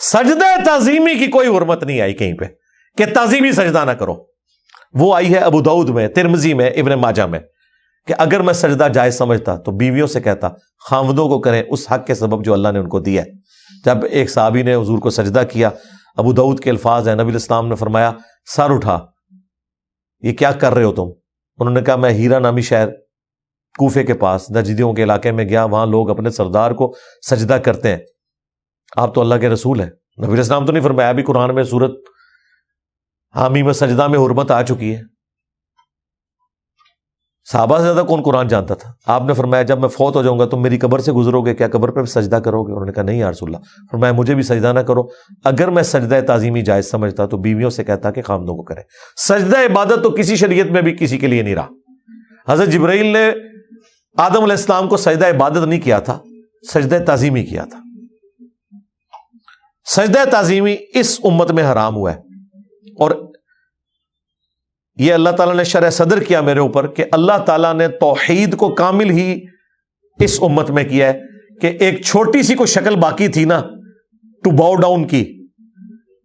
سجدہ تعظیمی کی کوئی حرمت نہیں آئی کہیں پہ کہ تعظیمی سجدہ نہ کرو، وہ آئی ہے ابو داؤد میں، ترمذی میں، ابن ماجہ میں، کہ اگر میں سجدہ جائز سمجھتا تو بیویوں سے کہتا خاوندوں کو کریں اس حق کے سبب جو اللہ نے ان کو دیا ہے۔ جب ایک صحابی نے حضور کو سجدہ کیا، ابو داؤد کے الفاظ ہیں، نبی علیہ السلام نے فرمایا سر اٹھا، یہ کیا کر رہے ہو تم؟ انہوں نے کہا میں ہیرا نامی شہر کوفے کے پاس نجدیوں کے علاقے میں گیا، وہاں لوگ اپنے سردار کو سجدہ کرتے ہیں، آپ تو اللہ کے رسول ہیں۔ نبی علیہ السلام تو نہیں فرمایا، ابھی قرآن میں سورت حمیم السجدہ میں حرمت آ چکی ہے۔ صحابہ سے زیادہ کون قرآن جانتا تھا؟ آپ نے فرمایا جب میں فوت ہو جاؤں گا تم میری قبر سے گزرو گے، کیا قبر پہ سجدہ کرو گے؟ انہوں نے کہا نہیں یا رسول اللہ۔ فرمایا مجھے بھی سجدہ نہ کرو، اگر میں سجدہ تعظیمی جائز سمجھتا تو بیویوں سے کہتا کہ خاوندوں کو کرے۔ سجدہ عبادت تو کسی شریعت میں بھی کسی کے لیے نہیں رہا۔ حضرت جبرائیل نے آدم علیہ السلام کو سجدہ عبادت نہیں کیا تھا، سجدہ تعظیمی کیا تھا۔ سجدہ تعظیمی اس امت میں حرام ہوا ہے، اور یہ اللہ تعالیٰ نے شرح صدر کیا میرے اوپر کہ اللہ تعالیٰ نے توحید کو کامل ہی اس امت میں کیا ہے کہ ایک چھوٹی سی کوئی شکل باقی تھی نا ٹو باؤ ڈاؤن کی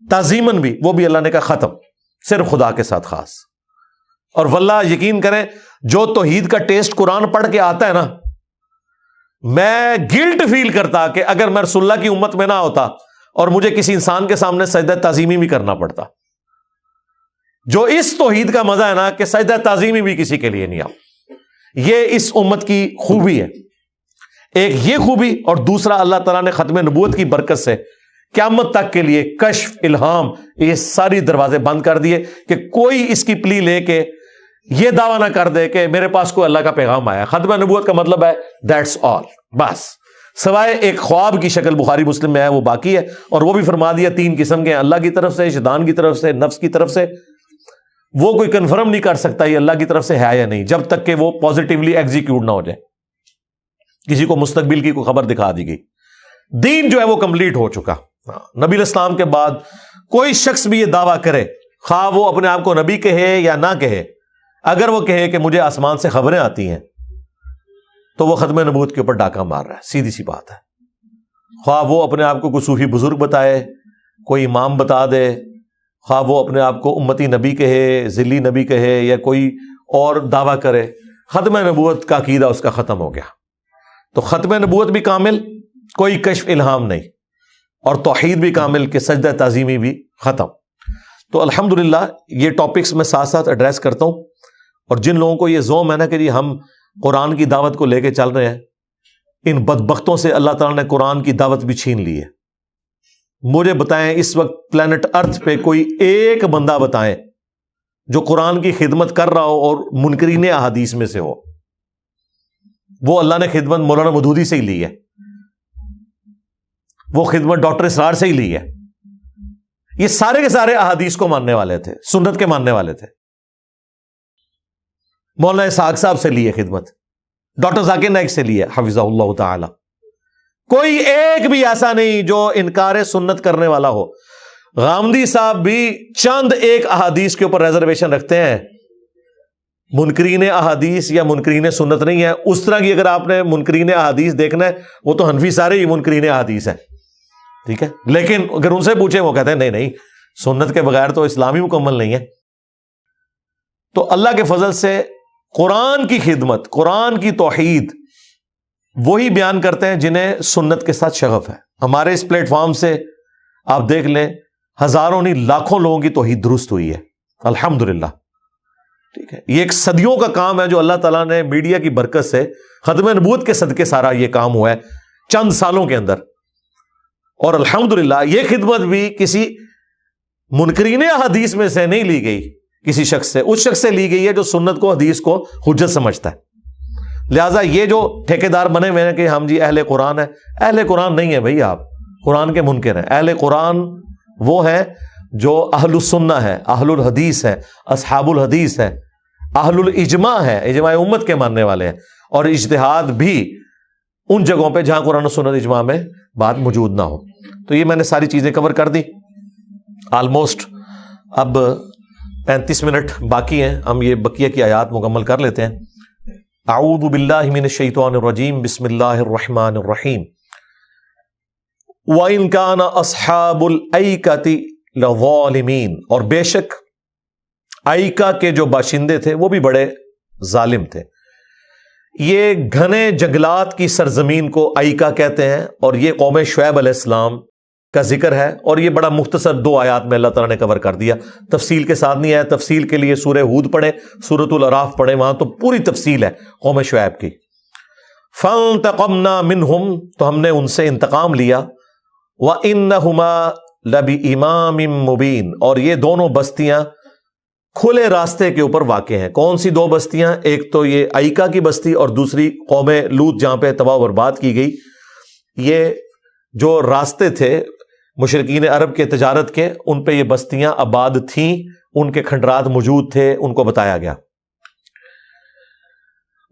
تعظیمن بھی، وہ بھی اللہ نے کہا ختم، صرف خدا کے ساتھ خاص. اور واللہ یقین کریں جو توحید کا ٹیسٹ قرآن پڑھ کے آتا ہے نا، میں گلٹ فیل کرتا کہ اگر میں رسول اللہ کی امت میں نہ ہوتا اور مجھے کسی انسان کے سامنے سجدہ تعظیمی بھی کرنا پڑتا. جو اس توحید کا مزہ ہے نا کہ سجدہ تعظیمی بھی کسی کے لیے نہیں آؤ، یہ اس امت کی خوبی ہے. ایک یہ خوبی، اور دوسرا اللہ تعالیٰ نے ختم نبوت کی برکت سے قیامت تک کے لیے کشف، الہام، یہ ساری دروازے بند کر دیے کہ کوئی اس کی پلی لے کے یہ دعویٰ نہ کر دے کہ میرے پاس کوئی اللہ کا پیغام آیا. ختم نبوت کا مطلب ہے دیٹس آل، بس، سوائے ایک خواب کی شکل بخاری مسلم میں ہے وہ باقی ہے. اور وہ بھی فرما دیا 3 قسم کے ہیں، اللہ کی طرف سے، شیطان کی طرف سے، نفس کی طرف سے. وہ کوئی کنفرم نہیں کر سکتا یہ اللہ کی طرف سے ہے یا نہیں جب تک کہ وہ پازیٹیولی ایگزیکیوٹ نہ ہو جائے. کسی کو مستقبل کی کوئی خبر دکھا دی گئی، دین جو ہے وہ کمپلیٹ ہو چکا. نبی الاسلام کے بعد کوئی شخص بھی یہ دعویٰ کرے، خواہ وہ اپنے آپ کو نبی کہے یا نہ کہے، اگر وہ کہے کہ مجھے آسمان سے خبریں آتی ہیں تو وہ ختم نبوت کے اوپر ڈاکہ مار رہا ہے. سیدھی سی بات ہے. خواہ وہ اپنے آپ کو کوئی صوفی بزرگ بتائے، کوئی امام بتا دے، خواہ وہ اپنے آپ کو امتی نبی کہے، ذلی نبی کہے، یا کوئی اور دعویٰ کرے، ختم نبوت کا عقیدہ اس کا ختم ہو گیا. تو ختم نبوت بھی کامل، کوئی کشف الہام نہیں، اور توحید بھی کامل کہ سجدہ تعظیمی بھی ختم. تو الحمدللہ یہ ٹاپکس میں ساتھ ساتھ ایڈریس کرتا ہوں. اور جن لوگوں کو یہ زوم ہے نا کہ ہم قرآن کی دعوت کو لے کے چل رہے ہیں، ان بدبختوں سے اللہ تعالیٰ نے قرآن کی دعوت بھی چھین لی ہے. مجھے بتائیں اس وقت پلانٹ ارتھ پہ کوئی ایک بندہ بتائیں جو قرآن کی خدمت کر رہا ہو اور منکرین احادیث میں سے ہو. وہ اللہ نے خدمت مولانا مودودی سے ہی لی ہے، وہ خدمت ڈاکٹر اسرار سے ہی لی ہے. یہ سارے کے سارے احادیث کو ماننے والے تھے، سنت کے ماننے والے تھے. مولانا اسحاق صاحب سے لی ہے خدمت، ڈاکٹر ذاکر نائک سے لی ہے حفظہ اللہ تعالی. کوئی ایک بھی ایسا نہیں جو انکار سنت کرنے والا ہو. غامدی صاحب بھی چند ایک احادیث کے اوپر ریزرویشن رکھتے ہیں، منکرین احادیث یا منکرین سنت نہیں ہے. اس طرح کی اگر آپ نے منکرین احادیث دیکھنا ہے، وہ تو حنفی سارے ہی منکرین احادیث ہیں، ٹھیک ہے. لیکن اگر ان سے پوچھیں وہ کہتے ہیں نہیں سنت کے بغیر تو اسلامی مکمل نہیں ہے. تو اللہ کے فضل سے قرآن کی خدمت، قرآن کی توحید وہی بیان کرتے ہیں جنہیں سنت کے ساتھ شغف ہے. ہمارے اس پلیٹ فارم سے آپ دیکھ لیں ہزاروں نہیں لاکھوں لوگوں کی توحید درست ہوئی ہے الحمدللہ، ٹھیک ہے. یہ ایک صدیوں کا کام ہے جو اللہ تعالیٰ نے میڈیا کی برکت سے ختم نبوت کے صدقے سارا یہ کام ہوا ہے چند سالوں کے اندر. اور الحمدللہ یہ خدمت بھی کسی منکرین حدیث میں سے نہیں لی گئی، کسی شخص سے، اس شخص سے لی گئی ہے جو سنت کو، حدیث کو حجت سمجھتا ہے. لہٰذا یہ جو ٹھیکیدار بنے ہوئے ہیں کہ ہم جی اہل قرآن ہے، اہل قرآن نہیں ہے بھائی، آپ قرآن کے منکر ہیں. اہل قرآن وہ ہیں جو اہل السنہ ہے، اہل الحدیث ہے، اصحاب الحدیث ہے، اہل الاجماع ہے، اجماع امت کے ماننے والے ہیں. اور اجتہاد بھی ان جگہوں پہ جہاں قرآن و سنت اجماع میں بات موجود نہ ہو. تو یہ میں نے ساری چیزیں کور کر دی آلموسٹ. اب 35 منٹ باقی ہیں، ہم یہ بقیہ کی آیات مکمل کر لیتے ہیں. اعوذ باللہ من الشیطان الرجیم، بسم اللہ الرحمن الرحیم. وَإِن كَانَ أَصْحَابُ الْأَيْكَةِ لَظَالِمِينَ، اور بے شک ایکا کے جو باشندے تھے وہ بھی بڑے ظالم تھے. یہ گھنے جنگلات کی سرزمین کو ایکا کہتے ہیں، اور یہ قوم شعیب علیہ السلام کا ذکر ہے. اور یہ بڑا مختصر 2 آیات میں اللہ تعالیٰ نے کور کر دیا، تفصیل کے ساتھ نہیں ہے. تفصیل کے لیے سورہ ہود پڑھیں، سورۃ الاعراف پڑھیں، وہاں تو پوری تفصیل ہے قوم شعیب کی. فانتقمنا منہم، تو ہم نے ان سے انتقام لیا. وَإِنَّهُمَا لَبِإِمَامٍ مُبِينٍ، اور یہ دونوں بستیاں کھلے راستے کے اوپر واقع ہیں. کون سی 2 بستیاں؟ ایک تو یہ ایکا کی بستی اور دوسری قوم لوط جہاں پہ تباہ و برباد کی گئی. یہ جو راستے تھے مشرکین عرب کے تجارت کے، ان پہ یہ بستیاں آباد تھیں، ان کے کھنڈرات موجود تھے، ان کو بتایا گیا.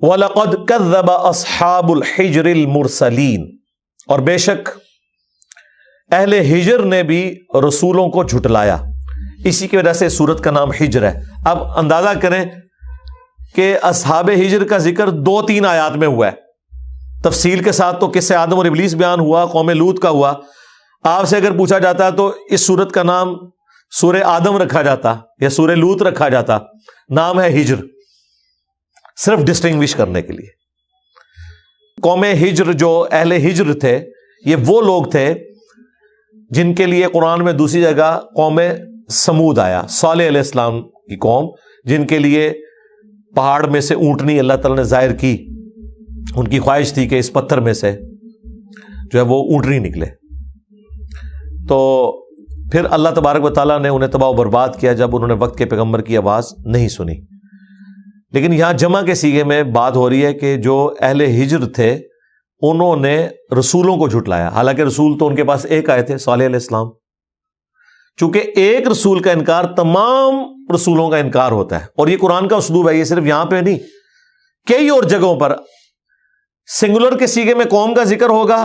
وَلَقَدْ كَذَّبَ أَصْحَابُ الْحِجْرِ الْمُرْسَلِينَ، اور بے شک اہل ہجر نے بھی رسولوں کو جھٹلایا. اسی کی وجہ سے سورت کا نام ہجر ہے. اب اندازہ کریں کہ اصحاب ہجر کا ذکر 2-3 آیات میں ہوا ہے. تفصیل کے ساتھ تو قصہ آدم اور ابلیس بیان ہوا، قوم لوط کا ہوا. آپ سے اگر پوچھا جاتا تو اس سورت کا نام سورہ آدم رکھا جاتا یا سورہ لوط رکھا جاتا، نام ہے ہجر، صرف ڈسٹنگوش کرنے کے لیے. قوم ہجر جو اہل ہجر تھے، یہ وہ لوگ تھے جن کے لیے قرآن میں دوسری جگہ قوم سمود آیا، صالح علیہ السلام کی قوم، جن کے لیے پہاڑ میں سے اونٹنی اللہ تعالیٰ نے ظاہر کی. ان کی خواہش تھی کہ اس پتھر میں سے جو ہے وہ اونٹنی نکلے. تو پھر اللہ تبارک و تعالیٰ نے انہیں تباہ و برباد کیا جب انہوں نے وقت کے پیغمبر کی آواز نہیں سنی. لیکن یہاں جمع کے سیغے میں بات ہو رہی ہے کہ جو اہل ہجر تھے انہوں نے رسولوں کو جھٹلایا، حالانکہ رسول تو ان کے پاس ایک آئے تھے، صالح علیہ السلام. چونکہ ایک رسول کا انکار تمام رسولوں کا انکار ہوتا ہے، اور یہ قرآن کا اسلوب ہے. یہ صرف یہاں پہ نہیں، کئی اور جگہوں پر سنگولر کے سیغے میں قوم کا ذکر ہوگا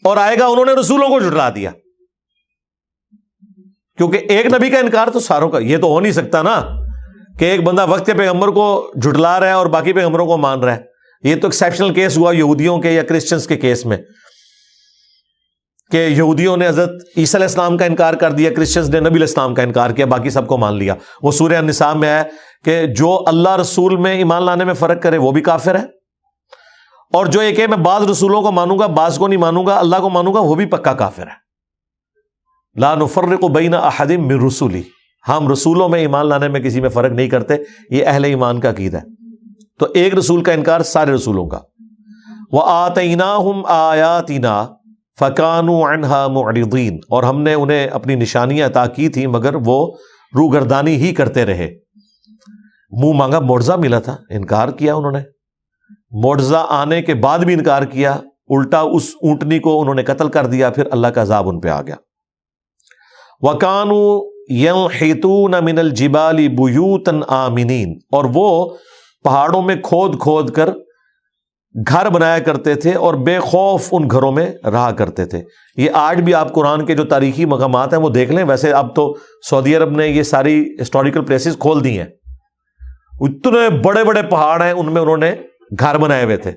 اور آئے گا انہوں نے رسولوں کو جھٹلا دیا. کیونکہ ایک نبی کا انکار تو ساروں کا، یہ تو ہو نہیں سکتا نا کہ ایک بندہ وقت کے پیغمبر کو جھٹلا رہا ہے اور باقی پیغمبروں کو مان رہا ہے. یہ تو ایکسیپشنل کیس ہوا یہودیوں کے یا کرسچنز کے کیس میں، کہ یہودیوں نے حضرت عیسیٰ علیہ السلام کا انکار کر دیا، کرسچنز نے نبی علیہ السلام کا انکار کیا، باقی سب کو مان لیا. وہ سورہ النساء میں ہے کہ جو اللہ رسول میں ایمان لانے میں فرق کرے وہ بھی کافر ہے، اور جو ایک ہے میں بعض رسولوں کو مانوں گا بعض کو نہیں مانوں گا، اللہ کو مانوں گا، وہ بھی پکا کافر ہے. لا نفرق بین احد من رسلی، ہم رسولوں میں ایمان لانے میں کسی میں فرق نہیں کرتے. یہ اہل ایمان کا عقیدہ ہے. تو ایک رسول کا انکار سارے رسولوں کا. وَآتَيْنَاهُمْ آيَاتِنَا فَكَانُوا عَنْهَا مُعْرِضِينَ، اور ہم نے انہیں اپنی نشانیاں عطا کی تھیں مگر وہ روگردانی ہی کرتے رہے. منہ مانگا معجزہ ملا تھا، انکار کیا انہوں نے. معجزہ آنے کے بعد بھی انکار کیا، الٹا اس اونٹنی کو انہوں نے قتل کر دیا، پھر اللہ کا عذاب ان پہ آ گیا. وَكَانُوا يَنْحِتُونَ مِنَ الْجِبَالِ بُيُوتًا آمِنِينَ، اور وہ پہاڑوں میں کھود کھود کر گھر بنایا کرتے تھے اور بے خوف ان گھروں میں رہا کرتے تھے. یہ آج بھی آپ قرآن کے جو تاریخی مقامات ہیں وہ دیکھ لیں. ویسے اب تو سعودی عرب نے یہ ساری ہسٹوریکل پلیسز کھول دی ہیں، اتنے بڑے بڑے پہاڑ ہیں ان میں انہوں نے گھر بنائے ہوئے تھے،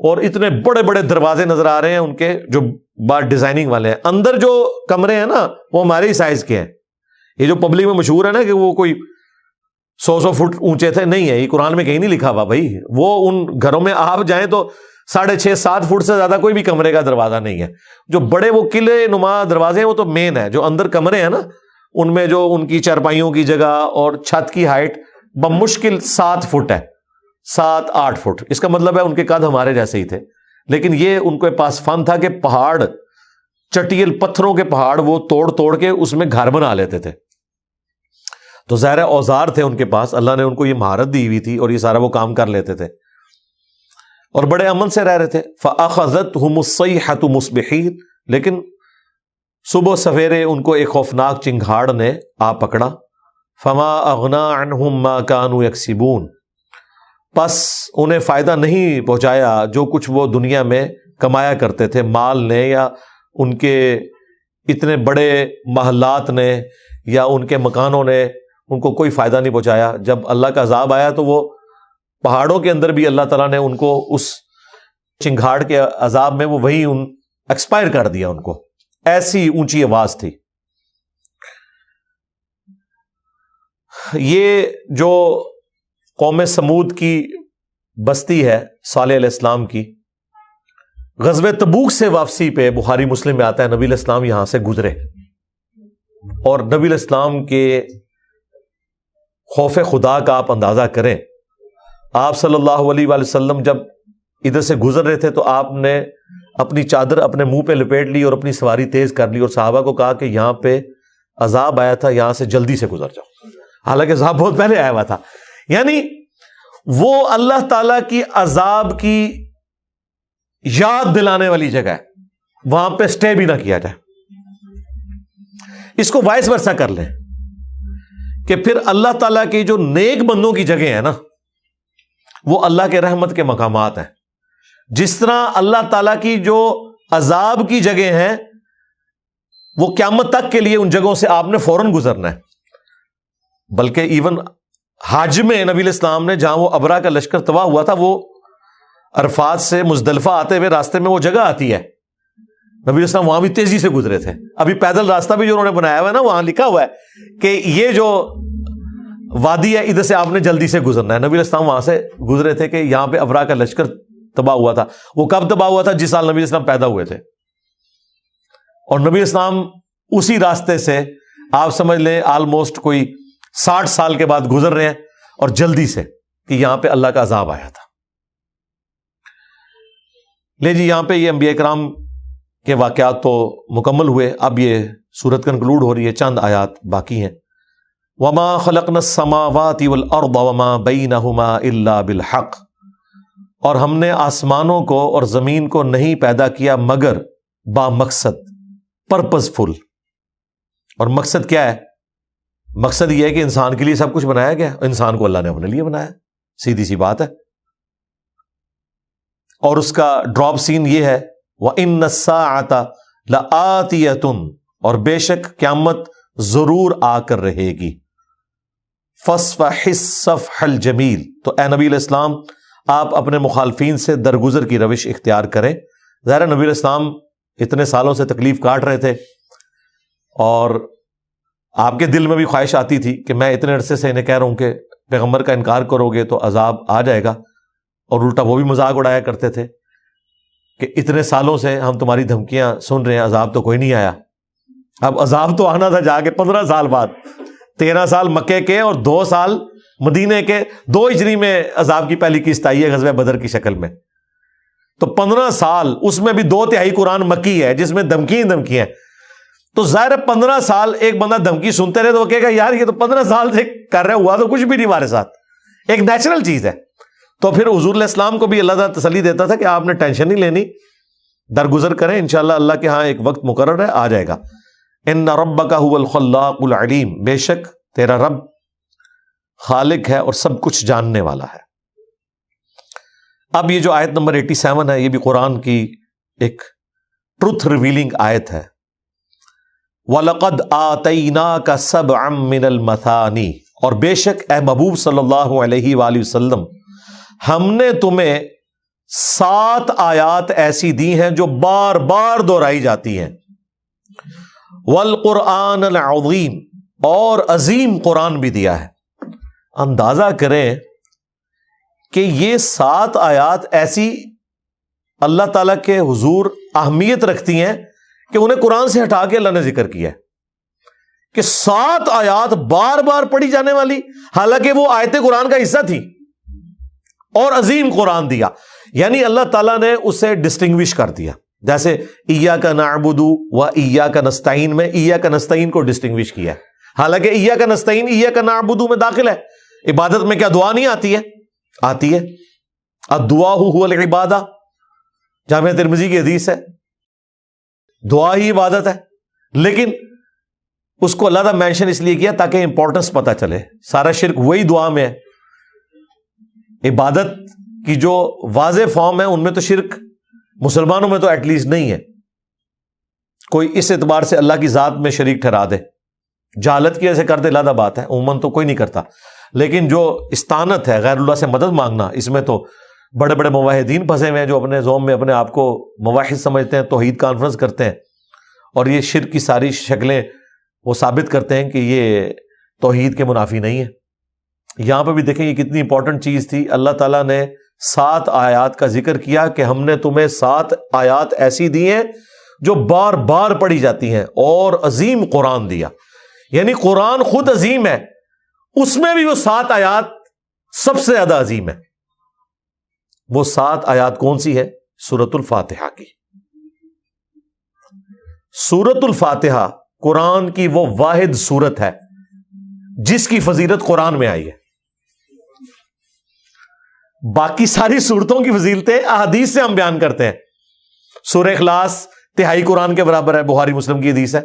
اور اتنے بڑے بڑے دروازے نظر آ رہے ہیں ان کے جو بار ڈیزائننگ والے ہیں. اندر جو کمرے ہیں نا وہ ہمارے ہی سائز کے ہیں. یہ جو پبلک میں مشہور ہے نا کہ وہ کوئی 100 فٹ اونچے تھے، نہیں ہے، یہ قرآن میں کہیں نہیں لکھا ہوا بھائی. وہ ان گھروں میں آپ جائیں تو 6.5-7 فٹ سے زیادہ کوئی بھی کمرے کا دروازہ نہیں ہے. جو بڑے وہ قلعے نما دروازے ہیں وہ تو مین ہے. جو اندر کمرے ہیں نا ان میں جو ان کی چارپائیوں کی جگہ اور چھت کی ہائٹ بمشکل 7 فٹ ہے، 7-8 فٹ. اس کا مطلب ہے ان کے قد ہمارے جیسے ہی تھے. لیکن یہ ان کے پاس فن تھا کہ پہاڑ، چٹیل پتھروں کے پہاڑ وہ توڑ توڑ کے اس میں گھر بنا لیتے تھے. تو ظاہر اوزار تھے ان کے پاس، اللہ نے ان کو یہ مہارت دی ہوئی تھی اور یہ سارا وہ کام کر لیتے تھے اور بڑے امن سے رہ رہے تھے. فَأَخَذَتْهُمُ الصَّيْحَةُ مُصْبِحِينَ، لیکن صبح سویرے ان کو ایک خوفناک چنگھاڑ نے آ پکڑا. فَمَا أَغْنَىٰ عَنْهُمْ مَا كَانُوا يَكْسِبُونَ، پس انہیں فائدہ نہیں پہنچایا جو کچھ وہ دنیا میں کمایا کرتے تھے، مال نے یا ان کے اتنے بڑے محلات نے یا ان کے مکانوں نے ان کو کوئی فائدہ نہیں پہنچایا. جب اللہ کا عذاب آیا تو وہ پہاڑوں کے اندر بھی اللہ تعالیٰ نے ان کو اس چنگھاڑ کے عذاب میں وہ وہیں ایکسپائر کر دیا. ان کو ایسی اونچی آواز تھی. یہ جو قوم سمود کی بستی ہے صالح علیہ السلام کی، غزوہ تبوک سے واپسی پہ بخاری مسلم میں آتا ہے نبی علیہ السلام یہاں سے گزرے، اور نبی علیہ السلام کے خوف خدا کا آپ اندازہ کریں. آپ صلی اللہ علیہ وآلہ وسلم جب ادھر سے گزر رہے تھے تو آپ نے اپنی چادر اپنے منہ پہ لپیٹ لی اور اپنی سواری تیز کر لی اور صحابہ کو کہا کہ یہاں پہ عذاب آیا تھا، یہاں سے جلدی سے گزر جاؤ. حالانکہ عذاب بہت پہلے آیا ہوا تھا. یعنی وہ اللہ تعالی کی عذاب کی یاد دلانے والی جگہ ہے، وہاں پہ سٹے بھی نہ کیا جائے. اس کو وائس ورثہ کر لیں کہ پھر اللہ تعالیٰ کی جو نیک بندوں کی جگہ ہے نا وہ اللہ کے رحمت کے مقامات ہیں. جس طرح اللہ تعالیٰ کی جو عذاب کی جگہ ہیں وہ قیامت تک کے لیے ان جگہوں سے آپ نے فوراً گزرنا ہے. بلکہ ایون حج میں نبی علیہ السلام نے جہاں وہ ابرا کا لشکر تباہ ہوا تھا وہ عرفات سے مزدلفہ آتے ہوئے راستے میں وہ جگہ آتی ہے، نبی السلام وہاں بھی تیزی سے گزرے تھے. ابھی پیدل راستہ بھی جو انہوں نے بنایا ہوا ہے نا، وہاں لکھا ہوا ہے کہ یہ جو وادی ہے ادھر سے آپ نے جلدی سے گزرنا ہے. نبی السلام وہاں سے گزرے تھے کہ یہاں پہ ابرا کا لشکر تباہ ہوا تھا. وہ کب تباہ ہوا تھا؟ جس سال نبی السلام پیدا ہوئے تھے. اور نبی السلام اسی راستے سے آپ سمجھ لیں آلموسٹ کوئی 60 سال کے بعد گزر رہے ہیں، اور جلدی سے، کہ یہاں پہ اللہ کا عذاب آیا تھا. لے جی، یہاں پہ یہ انبیاء کرام کے واقعات تو مکمل ہوئے. اب یہ سورت کنکلوڈ ہو رہی ہے، چند آیات باقی ہیں. وما خلقنا السماوات والارض وما بینہما الا بالحق، اور ہم نے آسمانوں کو اور زمین کو نہیں پیدا کیا مگر با مقصد، پرپز فل. اور مقصد کیا ہے؟ مقصد یہ ہے کہ انسان کے لیے سب کچھ بنایا گیا، انسان کو اللہ نے اپنے لیے بنایا، سیدھی سی بات ہے. اور اس کا ڈراپ سین یہ ہے وَإِنَّ السَّاعَةَ لَآتِيَةٌ، اور بے شک قیامت ضرور آ کر رہے گی. فَاصْفَحِ الصَّفْحَ الْجَمِيلَ، تو اے نبی علیہ السلام آپ اپنے مخالفین سے درگزر کی روش اختیار کریں. ظاہر نبی علیہ السلام اتنے سالوں سے تکلیف کاٹ رہے تھے، اور آپ کے دل میں بھی خواہش آتی تھی کہ میں اتنے عرصے سے انہیں کہہ رہا ہوں کہ پیغمبر کا انکار کرو گے تو عذاب آ جائے گا، اور الٹا وہ بھی مذاق اڑایا کرتے تھے کہ اتنے سالوں سے ہم تمہاری دھمکیاں سن رہے ہیں، عذاب تو کوئی نہیں آیا. اب عذاب تو آنا تھا جا کے 15 سال بعد، 13 سال مکے کے اور 2 سال مدینے کے. 2 ہجری میں عذاب کی پہلی قسط آئی ہے غزوہ بدر کی شکل میں. تو 15 سال، اس میں بھی 2/3 قرآن مکی ہے جس میں دھمکی ہیں. تو ظاہر 15 سال ایک بندہ دھمکی سنتے رہے تو وہ کہے گا یار یہ تو 15 سال سے کر رہے، ہوا تو کچھ بھی نہیں ہمارے ساتھ. ایک نیچرل چیز ہے. تو پھر حضور علیہ السلام کو بھی اللہ تعالیٰ تسلی دیتا تھا کہ آپ نے ٹینشن نہیں لینی، درگزر کریں، انشاءاللہ اللہ کے ہاں ایک وقت مقرر ہے، آ جائے گا. ان ربک هو الخلاق العلیم، بے شک تیرا رب خالق ہے اور سب کچھ جاننے والا ہے. اب یہ جو آیت نمبر 87 ہے، یہ بھی قرآن کی ایک ٹروتھ ریویلنگ آیت ہے. وَلَقَدْ آتَيْنَاكَ سَبْعًا مِّنَ الْمَثَانِي، اور بے شک اے محبوب صلی اللہ علیہ وآلہ وسلم ہم نے تمہیں 7 آیات ایسی دی ہیں جو بار بار دہرائی جاتی ہیں. وَالْقُرْآنَ الْعَظِيمِ، اور عظیم قرآن بھی دیا ہے. اندازہ کریں کہ یہ 7 آیات ایسی اللہ تعالیٰ کے حضور اہمیت رکھتی ہیں کہ انہیں قرآن سے ہٹا کے اللہ نے ذکر کیا ہے کہ 7 آیات بار بار پڑھی جانے والی، حالانکہ وہ آیت قرآن کا حصہ تھی، اور عظیم قرآن دیا. یعنی اللہ تعالیٰ نے اسے ڈسٹنگوش کر دیا. جیسے ایاک نعبد و ایاک نستعین میں ایاک نستعین کو ڈسٹنگوش کیا ہے، حالانکہ ایاک نستعین ایاک نعبد میں داخل ہے. عبادت میں کیا دعا نہیں آتی ہے؟ آتی ہے. الدعاء هو العبادہ، جامعہ ترمذی کی حدیث ہے، دعا ہی عبادت ہے. لیکن اس کو اللہ تعالیٰ مینشن اس لیے کیا تاکہ امپورٹنس پتہ چلے. سارا شرک وہی دعا میں ہے. عبادت کی جو واضح فارم ہے ان میں تو شرک مسلمانوں میں تو ایٹ لیسٹ نہیں ہے. کوئی اس اعتبار سے اللہ کی ذات میں شریک ٹھہرا دے، جہالت کی وجہ سے کر دے علیحدہ بات ہے، عموماً تو کوئی نہیں کرتا. لیکن جو استعانت ہے، غیر اللہ سے مدد مانگنا، اس میں تو بڑے بڑے موحدین پھنسے ہوئے ہیں جو اپنے زوم میں اپنے آپ کو موحد سمجھتے ہیں، توحید کانفرنس کرتے ہیں، اور یہ شرک کی ساری شکلیں وہ ثابت کرتے ہیں کہ یہ توحید کے منافی نہیں ہے. یہاں پہ بھی دیکھیں یہ کتنی امپورٹنٹ چیز تھی. اللہ تعالیٰ نے 7 آیات کا ذکر کیا کہ ہم نے تمہیں 7 آیات ایسی دی ہیں جو بار بار پڑھی جاتی ہیں، اور عظیم قرآن دیا. یعنی قرآن خود عظیم ہے، اس میں بھی وہ 7 آیات سب سے زیادہ عظیم ہے. وہ 7 آیات کون سی ہے؟ سورۃ الفاتحہ کی. سورۃ الفاتحہ قرآن کی وہ واحد سورت ہے جس کی فضیلت قرآن میں آئی ہے. باقی ساری سورتوں کی فضیلتیں احادیث سے ہم بیان کرتے ہیں. سورہ اخلاص 1/3 قرآن کے برابر ہے، بخاری مسلم کی حدیث ہے.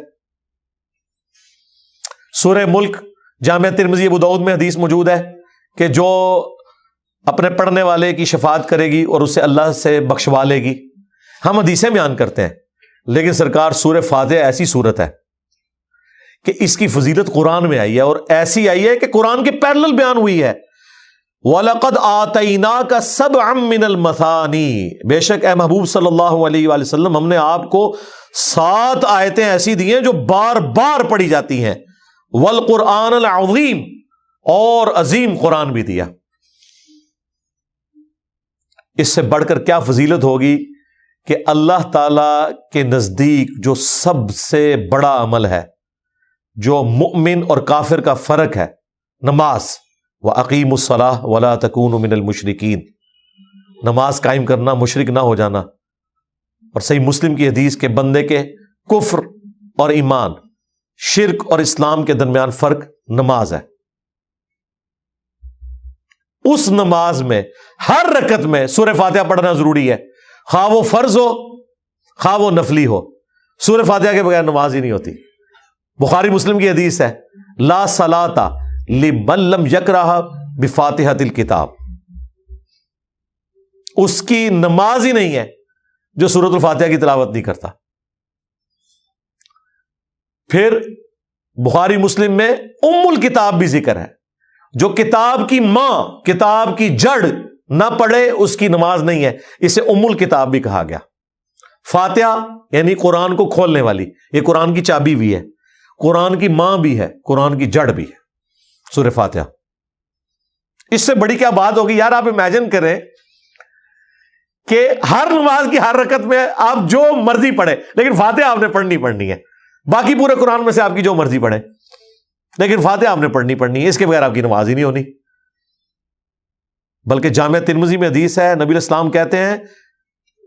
سورہ ملک جامعہ ترمذی ابو داؤد میں حدیث موجود ہے کہ جو اپنے پڑھنے والے کی شفاعت کرے گی اور اسے اللہ سے بخشوا لے گی. ہم حدیثیں بیان کرتے ہیں، لیکن سرکار سورہ فاتحہ ایسی سورت ہے کہ اس کی فضیلت قرآن میں آئی ہے، اور ایسی آئی ہے کہ قرآن کے پیرلل بیان ہوئی ہے. وَلَقَدْ آتَيْنَاكَ سَبْعًا مِّنَ الْمَثَانِي، بے شک اے محبوب صلی اللہ علیہ وآلہ وسلم ہم نے آپ کو 7 آیتیں ایسی دی ہیں جو بار بار پڑھی جاتی ہیں، وَالْقُرْآنَ الْعَظِيمَ، اور عظیم قرآن بھی دیا۔ اس سے بڑھ کر کیا فضیلت ہوگی کہ اللہ تعالی کے نزدیک جو سب سے بڑا عمل ہے، جو مؤمن اور کافر کا فرق ہے، نماز، وَأَقِيمُوا الصَّلَاةَ وَلَا تَكُونُوا مِنَ الْمُشْرِكِينَ، نماز قائم کرنا، مشرک نہ ہو جانا۔ اور صحیح مسلم کی حدیث کے بندے کے کفر اور ایمان، شرک اور اسلام کے درمیان فرق نماز ہے۔ اس نماز میں ہر رکعت میں سورہ فاتحہ پڑھنا ضروری ہے، خواہ وہ فرض ہو خواہ وہ نفلی ہو، سورہ فاتحہ کے بغیر نماز ہی نہیں ہوتی۔ بخاری مسلم کی حدیث ہے، لا صلاۃ لمن لم یقرأ بفاتحۃ الکتاب، اس کی نماز ہی نہیں ہے جو سورۃ الفاتحہ کی تلاوت نہیں کرتا۔ پھر بخاری مسلم میں ام الکتاب بھی ذکر ہے، جو کتاب کی ماں، کتاب کی جڑ نہ پڑھے اس کی نماز نہیں ہے، اسے ام الکتاب بھی کہا گیا۔ فاتحہ یعنی قرآن کو کھولنے والی، یہ قرآن کی چابی بھی ہے، قرآن کی ماں بھی ہے، قرآن کی جڑ بھی ہے سورہ فاتحہ۔ اس سے بڑی کیا بات ہوگی یار، آپ امیجن کریں کہ ہر نماز کی ہر رکعت میں آپ جو مرضی پڑھیں، لیکن فاتحہ آپ نے پڑھنی ہے، باقی پورے قرآن میں سے آپ کی جو مرضی پڑھیں، لیکن فاتحہ آپ نے پڑھنی ہے، اس کے بغیر آپ کی نماز ہی نہیں ہونی۔ بلکہ جامع ترمذی میں حدیث ہے، نبی علیہ السلام کہتے ہیں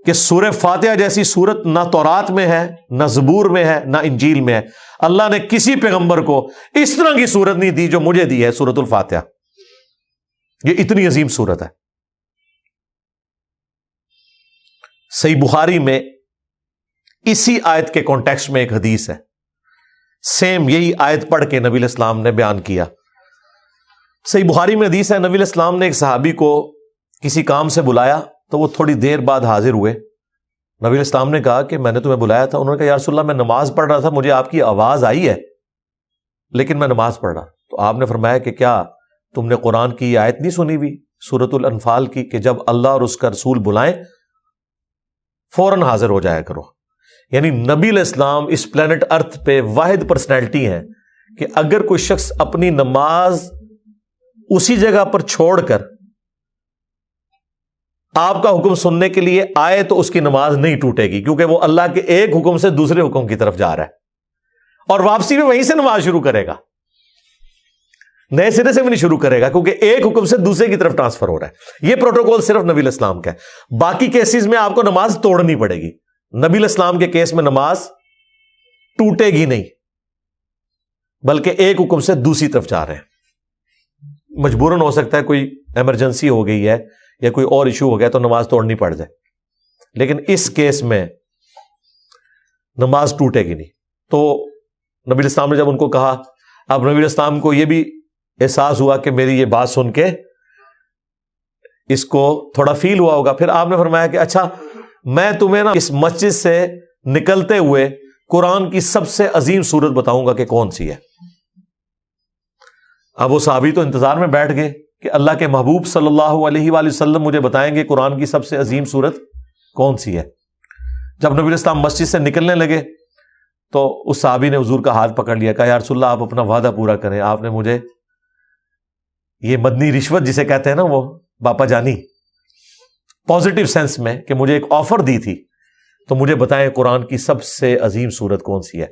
کہ سورہ فاتحہ جیسی سورت نہ تورات میں ہے، نہ زبور میں ہے، نہ انجیل میں ہے۔ اللہ نے کسی پیغمبر کو اس طرح کی سورت نہیں دی جو مجھے دی ہے سورۃ الفاتحہ، یہ اتنی عظیم سورت ہے۔ صحیح بخاری میں اسی آیت کے کانٹیکسٹ میں ایک حدیث ہے، سیم یہی آیت پڑھ کے نبی علیہ السلام نے بیان کیا۔ صحیح بخاری میں حدیث ہے، نبی علیہ السلام نے ایک صحابی کو کسی کام سے بلایا تو وہ تھوڑی دیر بعد حاضر ہوئے۔ نبی علیہ السلام نے کہا کہ میں نے تمہیں بلایا تھا۔ انہوں نے کہا یا رسول اللہ میں نماز پڑھ رہا تھا، مجھے آپ کی آواز آئی ہے لیکن میں نماز پڑھ رہا۔ تو آپ نے فرمایا کہ کیا تم نے قرآن کی یہ آیت نہیں سنی ہوئی سورۃ الانفال کی کہ جب اللہ اور اس کا رسول بلائیں فوراً حاضر ہو جایا کرو۔ یعنی نبی علیہ السلام اس پلانٹ ارتھ پہ واحد پرسنالٹی ہیں کہ اگر کوئی شخص اپنی نماز اسی جگہ پر چھوڑ کر آپ کا حکم سننے کے لیے آئے تو اس کی نماز نہیں ٹوٹے گی، کیونکہ وہ اللہ کے ایک حکم سے دوسرے حکم کی طرف جا رہا ہے، اور واپسی میں وہیں سے نماز شروع کرے گا، نئے سرے سے بھی نہیں شروع کرے گا، کیونکہ ایک حکم سے دوسرے کی طرف ٹرانسفر ہو رہا ہے۔ یہ پروٹوکول صرف نبی علیہ السلام کا ہے، باقی کیسز میں آپ کو نماز توڑنی پڑے گی۔ نبی علیہ السلام کے کیس میں نماز ٹوٹے گی نہیں، بلکہ ایک حکم سے دوسری طرف جا رہے ہیں۔ مجبوراً ہو سکتا ہے کوئی ایمرجنسی ہو گئی ہے یا کوئی اور ایشو ہو گیا تو نماز توڑنی پڑ جائے، لیکن اس کیس میں نماز ٹوٹے گی نہیں۔ تو نبی علیہ السلام نے جب ان کو کہا، اب نبی علیہ السلام کو یہ بھی احساس ہوا کہ میری یہ بات سن کے اس کو تھوڑا فیل ہوا ہوگا۔ پھر آپ نے فرمایا کہ اچھا میں تمہیں نا اس مسجد سے نکلتے ہوئے قرآن کی سب سے عظیم سورت بتاؤں گا کہ کون سی ہے۔ اب وہ صحابی تو انتظار میں بیٹھ گئے کہ اللہ کے محبوب صلی اللہ علیہ وآلہ وسلم مجھے بتائیں گے قرآن کی سب سے عظیم سورت کون سی ہے۔ جب نبی علیہ السلام مسجد سے نکلنے لگے تو اس صحابی نے حضور کا ہاتھ پکڑ لیا، کہا یا رسول اللہ آپ اپنا وعدہ پورا کریں، آپ نے مجھے یہ مدنی رشوت جسے کہتے ہیں نا وہ باپا جانی، پازیٹیو سینس میں کہ مجھے ایک آفر دی تھی، تو مجھے بتائیں قرآن کی سب سے عظیم سورت کون سی ہے۔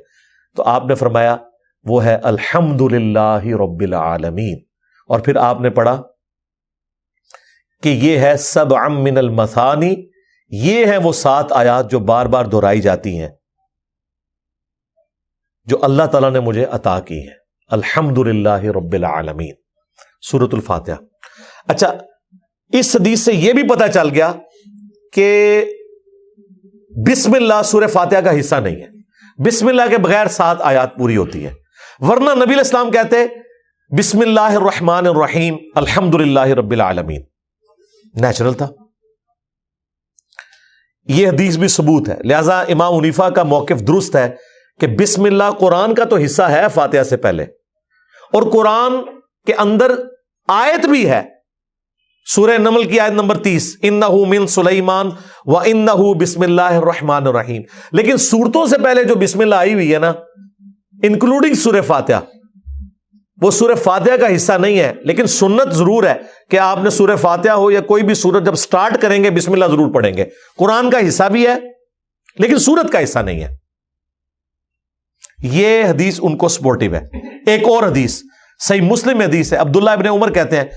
تو آپ نے فرمایا وہ ہے الحمدللہ رب العالمین، اور پھر آپ نے پڑھا کہ یہ ہے سبع من المثانی، یہ ہیں وہ 7 آیات جو بار بار دہرائی جاتی ہیں جو اللہ تعالیٰ نے مجھے عطا کی ہیں۔ الحمدللہ رب العالمین، سورۃ الفاتحہ۔ اچھا اس حدیث سے یہ بھی پتہ چل گیا کہ بسم اللہ سورہ فاتحہ کا حصہ نہیں ہے، بسم اللہ کے بغیر 7 آیات پوری ہوتی ہے، ورنہ نبی علیہ السلام کہتے بسم اللہ الرحمن الرحیم الحمدللہ رب العالمین، نیچرل تھا۔ یہ حدیث بھی ثبوت ہے، لہذا امام حنیفہ کا موقف درست ہے کہ بسم اللہ قرآن کا تو حصہ ہے فاتحہ سے پہلے، اور قرآن کے اندر آیت بھی ہے سورہ نمل کی آیت نمبر 30، انہو من سلیمان و انہو بسم اللہ الرحمن الرحیم. لیکن سورتوں سے پہلے جو بسم اللہ آئی ہوئی ہے نا، انکلوڈنگ سورہ فاتحہ، وہ سورہ فاتحہ کا حصہ نہیں ہے، لیکن سنت ضرور ہے کہ آپ نے سورہ فاتحہ ہو یا کوئی بھی سورت جب سٹارٹ کریں گے بسم اللہ ضرور پڑھیں گے. قرآن کا حصہ بھی ہے لیکن سورت کا حصہ نہیں ہے. یہ حدیث ان کو سپورٹیو ہے. ایک اور حدیث صحیح مسلم حدیث ہے، عبداللہ ابن عمر کہتے ہیں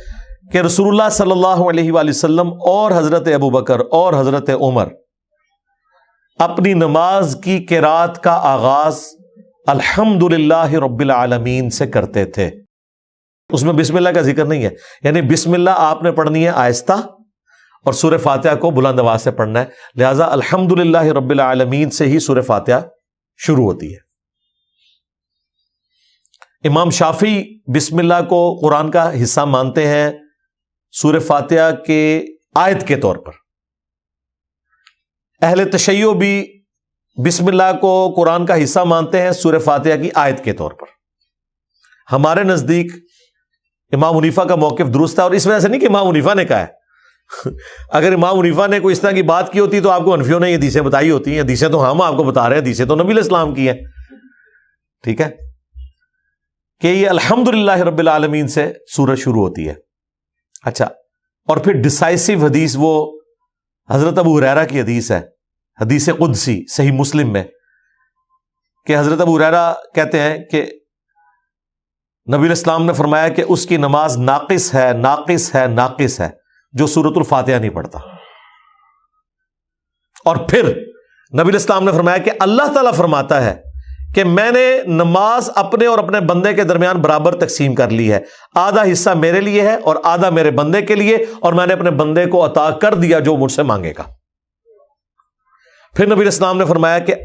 کہ رسول اللہ صلی اللہ علیہ وآلہ وسلم اور حضرت ابو بکر اور حضرت عمر اپنی نماز کی قرات کا آغاز الحمدللہ رب العالمین سے کرتے تھے. اس میں بسم اللہ کا ذکر نہیں ہے، یعنی بسم اللہ آپ نے پڑھنی ہے آہستہ اور سورہ فاتحہ کو بلند آواز سے پڑھنا ہے. لہذا الحمدللہ رب العالمین سے ہی سورہ فاتحہ شروع ہوتی ہے. امام شافعی بسم اللہ کو قرآن کا حصہ مانتے ہیں سورہ فاتحہ کے آیت کے طور پر. اہل تشیع بھی بسم اللہ کو قرآن کا حصہ مانتے ہیں سورہ فاتحہ کی آیت کے طور پر. ہمارے نزدیک امام حنیفہ کا موقف درست ہے، اور اس وجہ سے نہیں کہ امام حنیفہ نے کہا ہے. اگر امام حنیفہ نے کوئی اس طرح کی بات کی ہوتی تو آپ کو حنفیوں نے یہ حدیثیں بتائی ہوتی ہیں. حدیثیں تو ہم آپ کو بتا رہے ہیں، حدیثیں تو نبی علیہ السلام کی ہیں. ٹھیک ہے کہ یہ الحمدللہ رب العالمین سے سورت شروع ہوتی ہے. اچھا، اور پھر ڈسائسو حدیث وہ حضرت ابو ہریرہ کی حدیث ہے، حدیث قدسی صحیح مسلم میں، کہ حضرت ابو ہریرہ کہتے ہیں کہ نبی علیہ السلام نے فرمایا کہ اس کی نماز ناقص ہے ناقص ہے ناقص ہے جو سورۃ الفاتحہ نہیں پڑھتا. اور پھر نبی علیہ السلام نے فرمایا کہ اللہ تعالیٰ فرماتا ہے کہ میں نے نماز اپنے اور اپنے بندے کے درمیان برابر تقسیم کر لی ہے، آدھا حصہ میرے لیے ہے اور آدھا میرے بندے کے لیے، اور میں نے اپنے بندے کو عطا کر دیا جو مجھ سے مانگے گا. پھر نبی علیہ السلام نے فرمایا کہ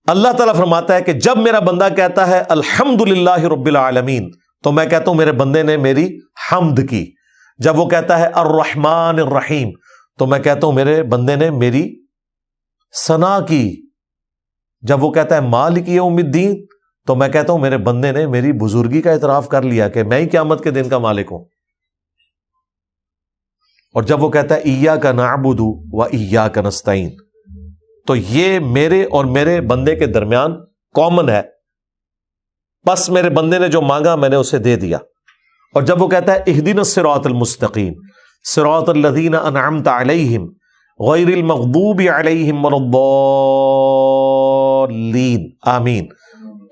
اللہ تعالیٰ فرماتا ہے کہ جب میرا بندہ کہتا ہے الحمدللہ رب العالمین تو میں کہتا ہوں میرے بندے نے میری حمد کی. جب وہ کہتا ہے الرحمن الرحیم تو میں کہتا ہوں میرے بندے نے میری ثنا کی. جب وہ کہتا ہے مالک یوم الدین تو میں کہتا ہوں میرے بندے نے میری بزرگی کا اعتراف کر لیا کہ میں ہی قیامت کے دن کا مالک ہوں. اور جب وہ کہتا ہے ایاک نعبد و ایاک نستعین تو یہ میرے اور میرے بندے کے درمیان کامن ہے، بس میرے بندے نے جو مانگا میں نے اسے دے دیا. اور جب وہ کہتا ہے اہدنا الصراط المستقیم صراط الذین انعمت علیہم غیر المغضوب علیہم ولا الضالین آمین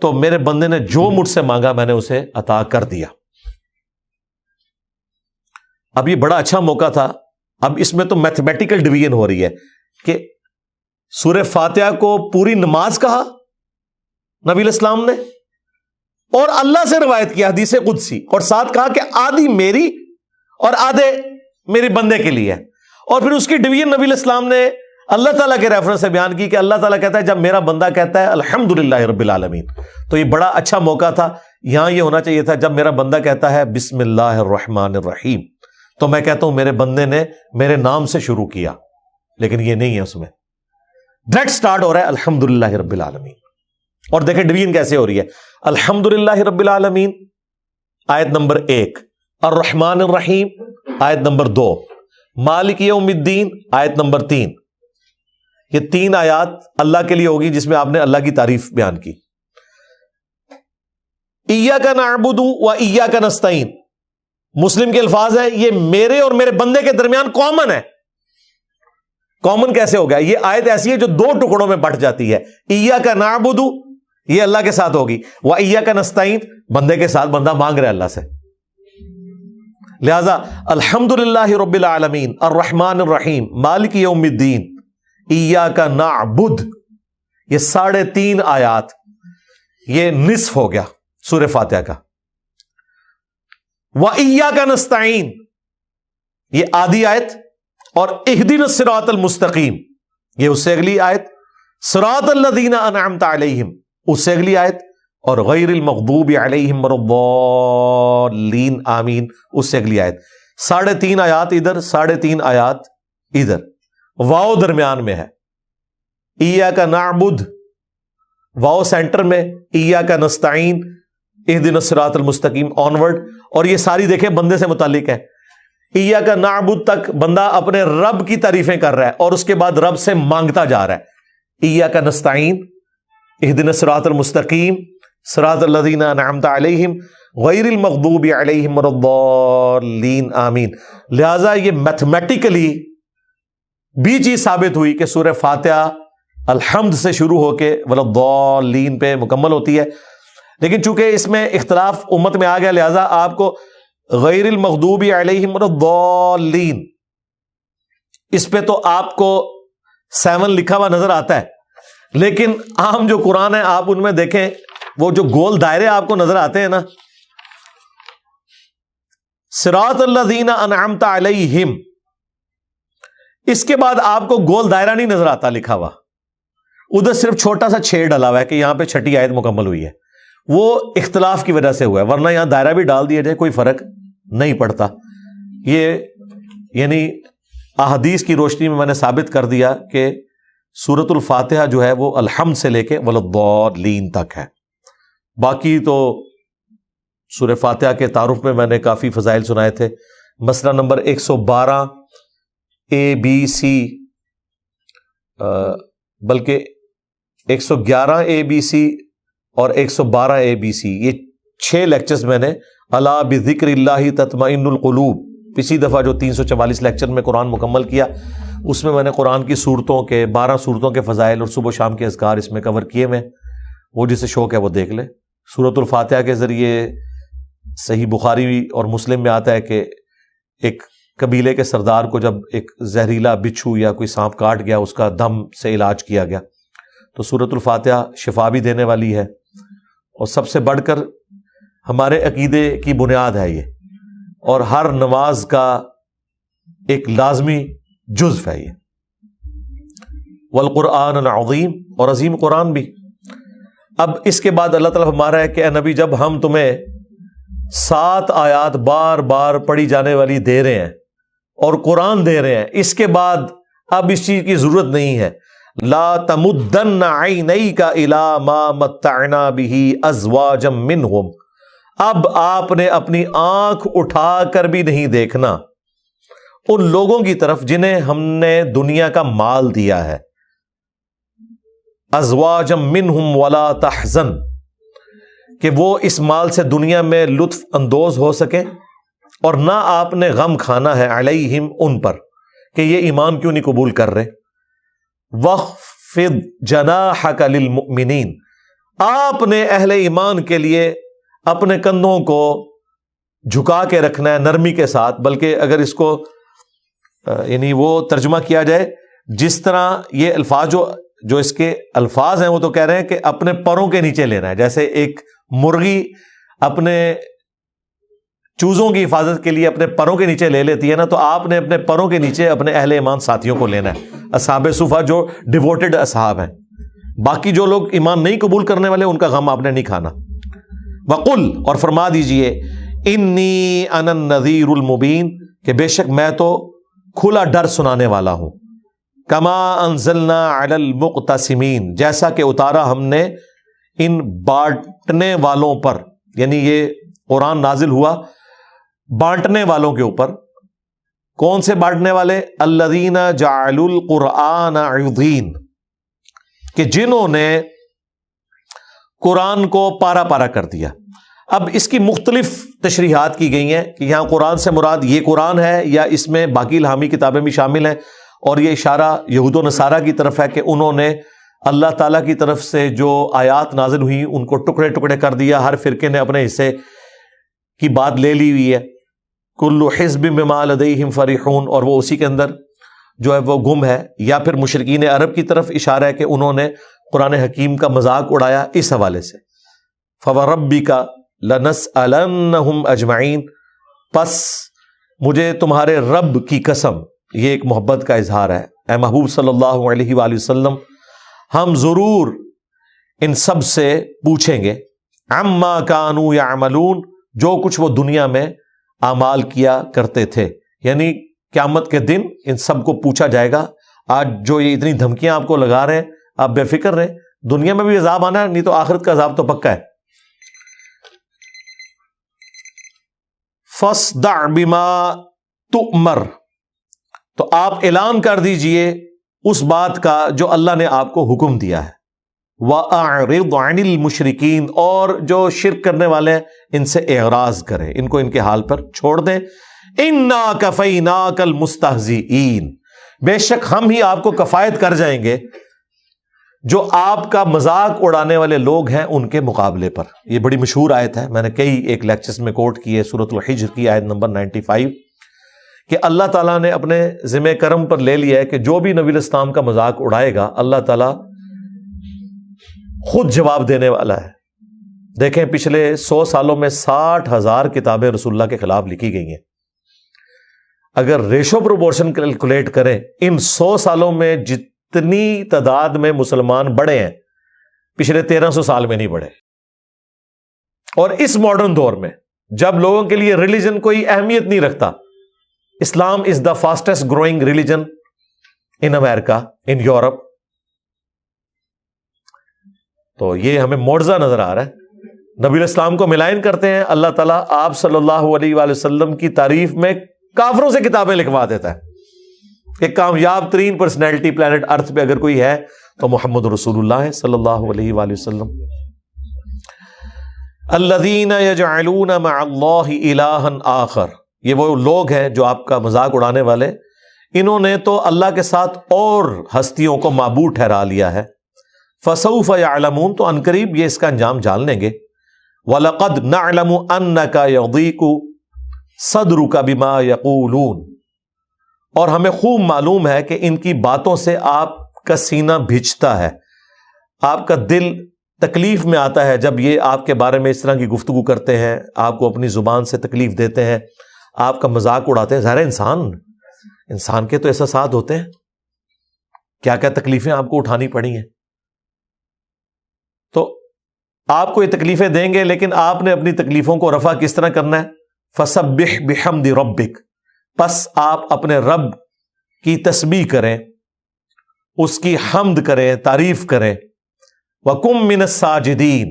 تو میرے بندے نے جو مجھ سے مانگا میں نے اسے عطا کر دیا. اب یہ بڑا اچھا موقع تھا. اب اس میں تو میتھمیٹیکل ڈویژن ہو رہی ہے کہ سورہ فاتحہ کو پوری نماز کہا نبی علیہ السلام نے، اور اللہ سے روایت کیا حدیث قدسی، اور ساتھ کہا کہ آدھی میری اور آدھے میرے بندے کے لیے. اور پھر اس کی ڈویژن نبی علیہ السلام نے اللہ تعالیٰ کے ریفرنس سے بیان کی کہ اللہ تعالیٰ کہتا ہے جب میرا بندہ کہتا ہے الحمدللہ رب العالمین. تو یہ بڑا اچھا موقع تھا. یہاں یہ ہونا چاہیے تھا جب میرا بندہ کہتا ہے بسم اللہ الرحمن الرحیم تو میں کہتا ہوں میرے بندے نے میرے نام سے شروع کیا، لیکن یہ نہیں ہے. اس میں ڈائریکٹ سٹارٹ ہو رہا ہے الحمدللہ رب العالمین. اور دیکھیں ڈویژن کیسے ہو رہی ہے. الحمدللہ رب العالمین آیت نمبر 1، الرحمن الرحیم آیت نمبر 2، مالک یوم الدین آیت نمبر 3. یہ 3 آیات اللہ کے لیے ہوگی جس میں آپ نے اللہ کی تعریف بیان کی. ایاک نعبد و ایاک نستعین مسلم کے الفاظ ہیں، یہ میرے اور میرے بندے کے درمیان کامن ہے. کامن کیسے ہو گیا؟ یہ آیت ایسی ہے جو 2 ٹکڑوں میں بٹ جاتی ہے. ایاک نعبد یہ اللہ کے ساتھ ہوگی، و ایاک نستعین بندے کے ساتھ، بندہ مانگ رہا ہے اللہ سے. لہذا الحمدللہ رب العالمین الرحمن الرحیم مالک یوم الدین ایاک نعبد، یہ 3.5 آیات، یہ نصف ہو گیا سورہ فاتحہ کا. و ایاک نستعین یہ آدھی آیت، اور اہدنا الصراط المستقیم یہ اس سے اگلی آیت، صراط الذین انعمت علیہم اس سے اگلی آیت، اور غیر المغضوب علیہم ولا الضالین آمین اس سے اگلی آیت. 3.5 آیات ادھر، 3.5 آیات ادھر، واو درمیان میں ہے. ایاک نعبد واو سینٹر میں، ایاک نستعین اہدنا الصراط المستقیم آنورڈ. اور یہ ساری دیکھیں بندے سے متعلق ہے. ایاک نعبد تک بندہ اپنے رب کی تعریفیں کر رہا ہے اور اس کے بعد رب سے مانگتا جا رہا ہے. ایاک نستعین اہدنا الصراط المستقیم صراط الذین انعمت علیہم غیر المغضوب علیہم ولا الضالین آمین. لہذا یہ میتھمیٹیکلی بھی چیز ثابت ہوئی کہ سورہ فاتحہ الحمد سے شروع ہو کے ولا الضالین پہ مکمل ہوتی ہے. لیکن چونکہ اس میں اختلاف امت میں آ گیا لہذا آپ کو غیر المغضوب علیہم ولا الضالین اس پہ تو آپ کو 7 لکھا ہوا نظر آتا ہے. لیکن عام جو قرآن ہے آپ ان میں دیکھیں وہ جو گول دائرے آپ کو نظر آتے ہیں نا، صراط الذین انعمت علیہم، اس کے بعد آپ کو گول دائرہ نہیں نظر آتا لکھا ہوا، ادھر صرف چھوٹا سا چھیڑ ڈلا ہوا ہے کہ یہاں پہ 6 آیت مکمل ہوئی ہے. وہ اختلاف کی وجہ سے ہوا ہے، ورنہ یہاں دائرہ بھی ڈال دیا جائے کوئی فرق نہیں پڑتا. یہ یعنی احادیث کی روشنی میں نے ثابت کر دیا کہ سورۃ الفاتحہ جو ہے وہ الحمد سے لے کے ولا الضالین تک ہے. باقی تو سورہ فاتحہ کے تعارف میں نے کافی فضائل سنائے تھے. مسئلہ نمبر 112 ABC بلکہ 111 ABC اور 112 ABC، یہ 6 لیکچرز میں نے الا بذکر اللہ تطمئن القلوب، پچھلی دفعہ جو 344 لیکچر میں قرآن مکمل کیا اس میں نے قرآن کی صورتوں کے 12 صورتوں کے فضائل اور صبح و شام کے اذکار اس میں کور کیے میں. وہ جسے شوق ہے وہ دیکھ لے. سورۃ الفاتحہ کے ذریعے صحیح بخاری اور مسلم میں آتا ہے کہ ایک قبیلے کے سردار کو جب ایک زہریلا بچھو یا کوئی سانپ کاٹ گیا اس کا دم سے علاج کیا گیا. تو سورۃ الفاتحہ شفا بھی دینے والی ہے اور سب سے بڑھ کر ہمارے عقیدے کی بنیاد ہے یہ، اور ہر نماز کا ایک لازمی جزو ہے یہ. والقرآن العظیم، اور عظیم قرآن بھی. اب اس کے بعد اللہ تعالیٰ فرما رہا ہے کہ اے نبی جب ہم تمہیں 7 آیات بار بار پڑھی جانے والی دے رہے ہیں اور قرآن دے رہے ہیں، اس کے بعد اب اس چیز کی ضرورت نہیں ہے. لا تمدن عینیک الی ما متعنا بہ ازواجا منہم، اب آپ نے اپنی آنکھ اٹھا کر بھی نہیں دیکھنا ان لوگوں کی طرف جنہیں ہم نے دنیا کا مال دیا ہے. ازواجا منہم ولا تحزن، کہ وہ اس مال سے دنیا میں لطف اندوز ہو سکیں اور نہ آپ نے غم کھانا ہے علیہم ان پر کہ یہ ایمان کیوں نہیں قبول کر رہے. وَخْفِضْ جَنَاحَكَ لِلْمُؤْمِنِينَ، آپ نے اہل ایمان کے لیے اپنے کندھوں کو جھکا کے رکھنا ہے نرمی کے ساتھ. بلکہ اگر اس کو یعنی وہ ترجمہ کیا جائے جس طرح یہ الفاظ جو اس کے الفاظ ہیں وہ تو کہہ رہے ہیں کہ اپنے پروں کے نیچے لینا ہے. جیسے ایک مرغی اپنے چوزوں کی حفاظت کے لیے اپنے پروں کے نیچے لے لیتی ہے نا، تو آپ نے اپنے پروں کے نیچے اپنے اہل ایمان ساتھیوں کو لینا ہے، اصحاب صفہ جو ڈیووٹڈ اصحاب ہیں. باقی جو لوگ ایمان نہیں قبول کرنے والے ان کا غم آپ نے نہیں کھانا. وقل، اور فرما دیجئے انی انا النذیر المبین، کہ بے شک میں تو کھلا ڈر سنانے والا ہوں. کما انزلنا علی المقتسمین، جیسا کہ اتارا ہم نے ان بانٹنے والوں پر، یعنی یہ قرآن نازل ہوا بانٹنے والوں کے اوپر. کون سے بانٹنے والے؟ الذین جعلوا القرآن عضین، کہ جنہوں نے قرآن کو پارا پارا کر دیا. اب اس کی مختلف تشریحات کی گئی ہیں کہ یہاں قرآن سے مراد یہ قرآن ہے یا اس میں باقی الہامی کتابیں بھی شامل ہیں، اور یہ اشارہ یہود و نصارہ کی طرف ہے کہ انہوں نے اللہ تعالیٰ کی طرف سے جو آیات نازل ہوئی ان کو ٹکڑے ٹکڑے کر دیا. ہر فرقے نے اپنے حصے کی بات لے لی ہوئی ہے. کل حزب بما لدیہم فرحون، اور وہ اسی کے اندر جو ہے وہ گم ہے. یا پھر مشرکین عرب کی طرف اشارہ ہے کہ انہوں نے قرآن حکیم کا مذاق اڑایا اس حوالے سے. فوربک لنسألنہم اجمعین، پس مجھے تمہارے رب کی قسم، یہ ایک محبت کا اظہار ہے. اے محبوب صلی اللہ علیہ وآلہ وسلم، ہم ضرور ان سب سے پوچھیں گے عما کانوا یعملون، جو کچھ وہ دنیا میں اعمال کیا کرتے تھے. یعنی قیامت کے دن ان سب کو پوچھا جائے گا. آج جو یہ اتنی دھمکیاں آپ کو لگا رہے ہیں آپ بے فکر رہیں، دنیا میں بھی عذاب آنا ہے، نہیں تو آخرت کا عذاب تو پکا ہے. فاصدع بما تؤمر، تو آپ اعلان کر دیجئے اس بات کا جو اللہ نے آپ کو حکم دیا ہے. وَأَعْرِضْ عَنِ الْمُشْرِكِينَ، اور جو شرک کرنے والے ہیں ان سے اعراض کریں، ان کو ان کے حال پر چھوڑ دیں. اِنَّا كَفَيْنَاكَ الْمُسْتَهْزِئِينَ، بے شک ہم ہی آپ کو کفایت کر جائیں گے جو آپ کا مذاق اڑانے والے لوگ ہیں ان کے مقابلے پر. یہ بڑی مشہور آیت ہے، میں نے کئی ایک لیکچرز میں کوٹ کی ہے، سورۃ الحجر کی آیت نمبر 95، کہ اللہ تعالیٰ نے اپنے ذمہ کرم پر لے لیا ہے کہ جو بھی نبی علیہ السلام کا مذاق اڑائے گا اللہ تعالیٰ خود جواب دینے والا ہے. دیکھیں پچھلے 100 سالوں میں 60,000 کتابیں رسول اللہ کے خلاف لکھی گئی ہیں. اگر ریشو پروپورشن کیلکولیٹ کریں، ان 100 سالوں میں جتنی تعداد میں مسلمان بڑھے ہیں پچھلے 1300 سال میں نہیں بڑھے. اور اس ماڈرن دور میں جب لوگوں کے لیے ریلیجن کوئی اہمیت نہیں رکھتا، Islam is the fastest growing religion in America, in Europe, تو یہ ہمیں معجزہ نظر آ رہا ہے. نبی علیہ السلام کو ملائن کرتے ہیں، اللہ تعالیٰ آپ صلی اللہ علیہ وآلہ وسلم کی تعریف میں کافروں سے کتابیں لکھوا دیتا ہے کہ کامیاب ترین پرسنالٹی پلانٹ ارتھ پہ اگر کوئی ہے تو محمد رسول اللہ ہے صلی اللہ علیہ وآلہ وسلم. الذین یجعلون مع اللہ الہا آخر، یہ وہ لوگ ہیں جو آپ کا مذاق اڑانے والے، انہوں نے تو اللہ کے ساتھ اور ہستیوں کو معبود ٹھہرا لیا ہے. فسوف یعلمون، تو عنقریب یہ اس کا انجام جان لیں گے. وَلَقَدْ نَعْلَمُ أَنَّكَ يَضِيقُ صَدْرُكَ بِمَا يَقُولُونَ، اور ہمیں خوب معلوم ہے کہ ان کی باتوں سے آپ کا سینہ بھیجتا ہے، آپ کا دل تکلیف میں آتا ہے جب یہ آپ کے بارے میں اس طرح کی گفتگو کرتے ہیں، آپ کو اپنی زبان سے تکلیف دیتے ہیں، آپ کا مذاق اڑاتے ہیں. ظاہر انسان کے تو احساسات ہوتے ہیں، کیا کیا تکلیفیں آپ کو اٹھانی پڑی ہیں. تو آپ کو یہ تکلیفیں دیں گے، لیکن آپ نے اپنی تکلیفوں کو رفع کس طرح کرنا ہے؟ فَسَبِّحْ بِحَمْدِ رَبِّكَ، پس آپ اپنے رب کی تسبیح کریں، اس کی حمد کریں، تعریف کریں. وَقُمْ مِنَ السَّاجِدِينَ،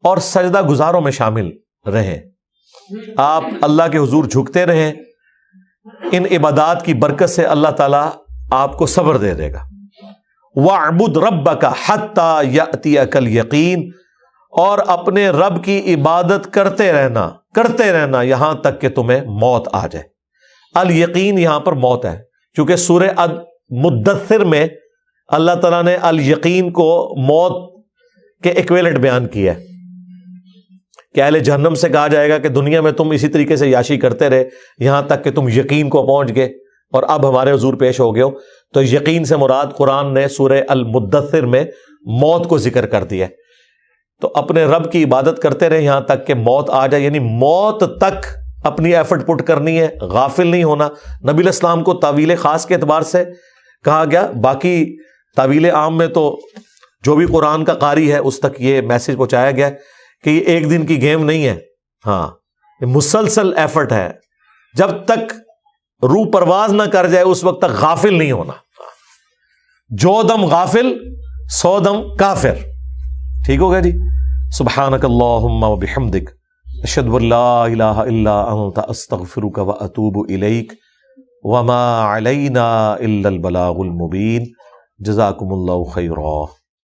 اور سجدہ گزاروں میں شامل رہیں. آپ اللہ کے حضور جھکتے رہیں، ان عبادات کی برکت سے اللہ تعالیٰ آپ کو صبر دے دے گا. وَاعْبُدْ رَبَّكَ حَتَّى يَأْتِيَكَ الْيَقِينُ، اور اپنے رب کی عبادت کرتے رہنا یہاں تک کہ تمہیں موت آ جائے. الیقین یہاں پر موت ہے، کیونکہ سورہ مدثر میں اللہ تعالیٰ نے الیقین کو موت کے ایکویلنٹ بیان کیا ہے کہ اہل جہنم سے کہا جائے گا کہ دنیا میں تم اسی طریقے سے یاشی کرتے رہے یہاں تک کہ تم یقین کو پہنچ گئے اور اب ہمارے حضور پیش ہو گئے ہو. تو یقین سے مراد قرآن نے سورہ المدثر میں موت کو ذکر کر دیا ہے. تو اپنے رب کی عبادت کرتے رہے یہاں تک کہ موت آ جائے، یعنی موت تک اپنی ایفرٹ پٹ کرنی ہے، غافل نہیں ہونا. نبی علیہ السلام کو تعویل خاص کے اعتبار سے کہا گیا، باقی تعویل عام میں تو جو بھی قرآن کا قاری ہے اس تک یہ میسج پہنچایا گیا کہ یہ ایک دن کی گیم نہیں ہے، ہاں یہ مسلسل ایفرٹ ہے. جب تک روح پرواز نہ کر جائے اس وقت تک غافل نہیں ہونا. جو دم غافل 100 دم کافر. ٹھیک ہوگا جی. سبحانک اللہم و بحمدک، اشہد ان لا الہ الا انت، استغفرک و اتوب الیک، وما علینا الا البلاغ المبین. جزاکم اللہ خیرا.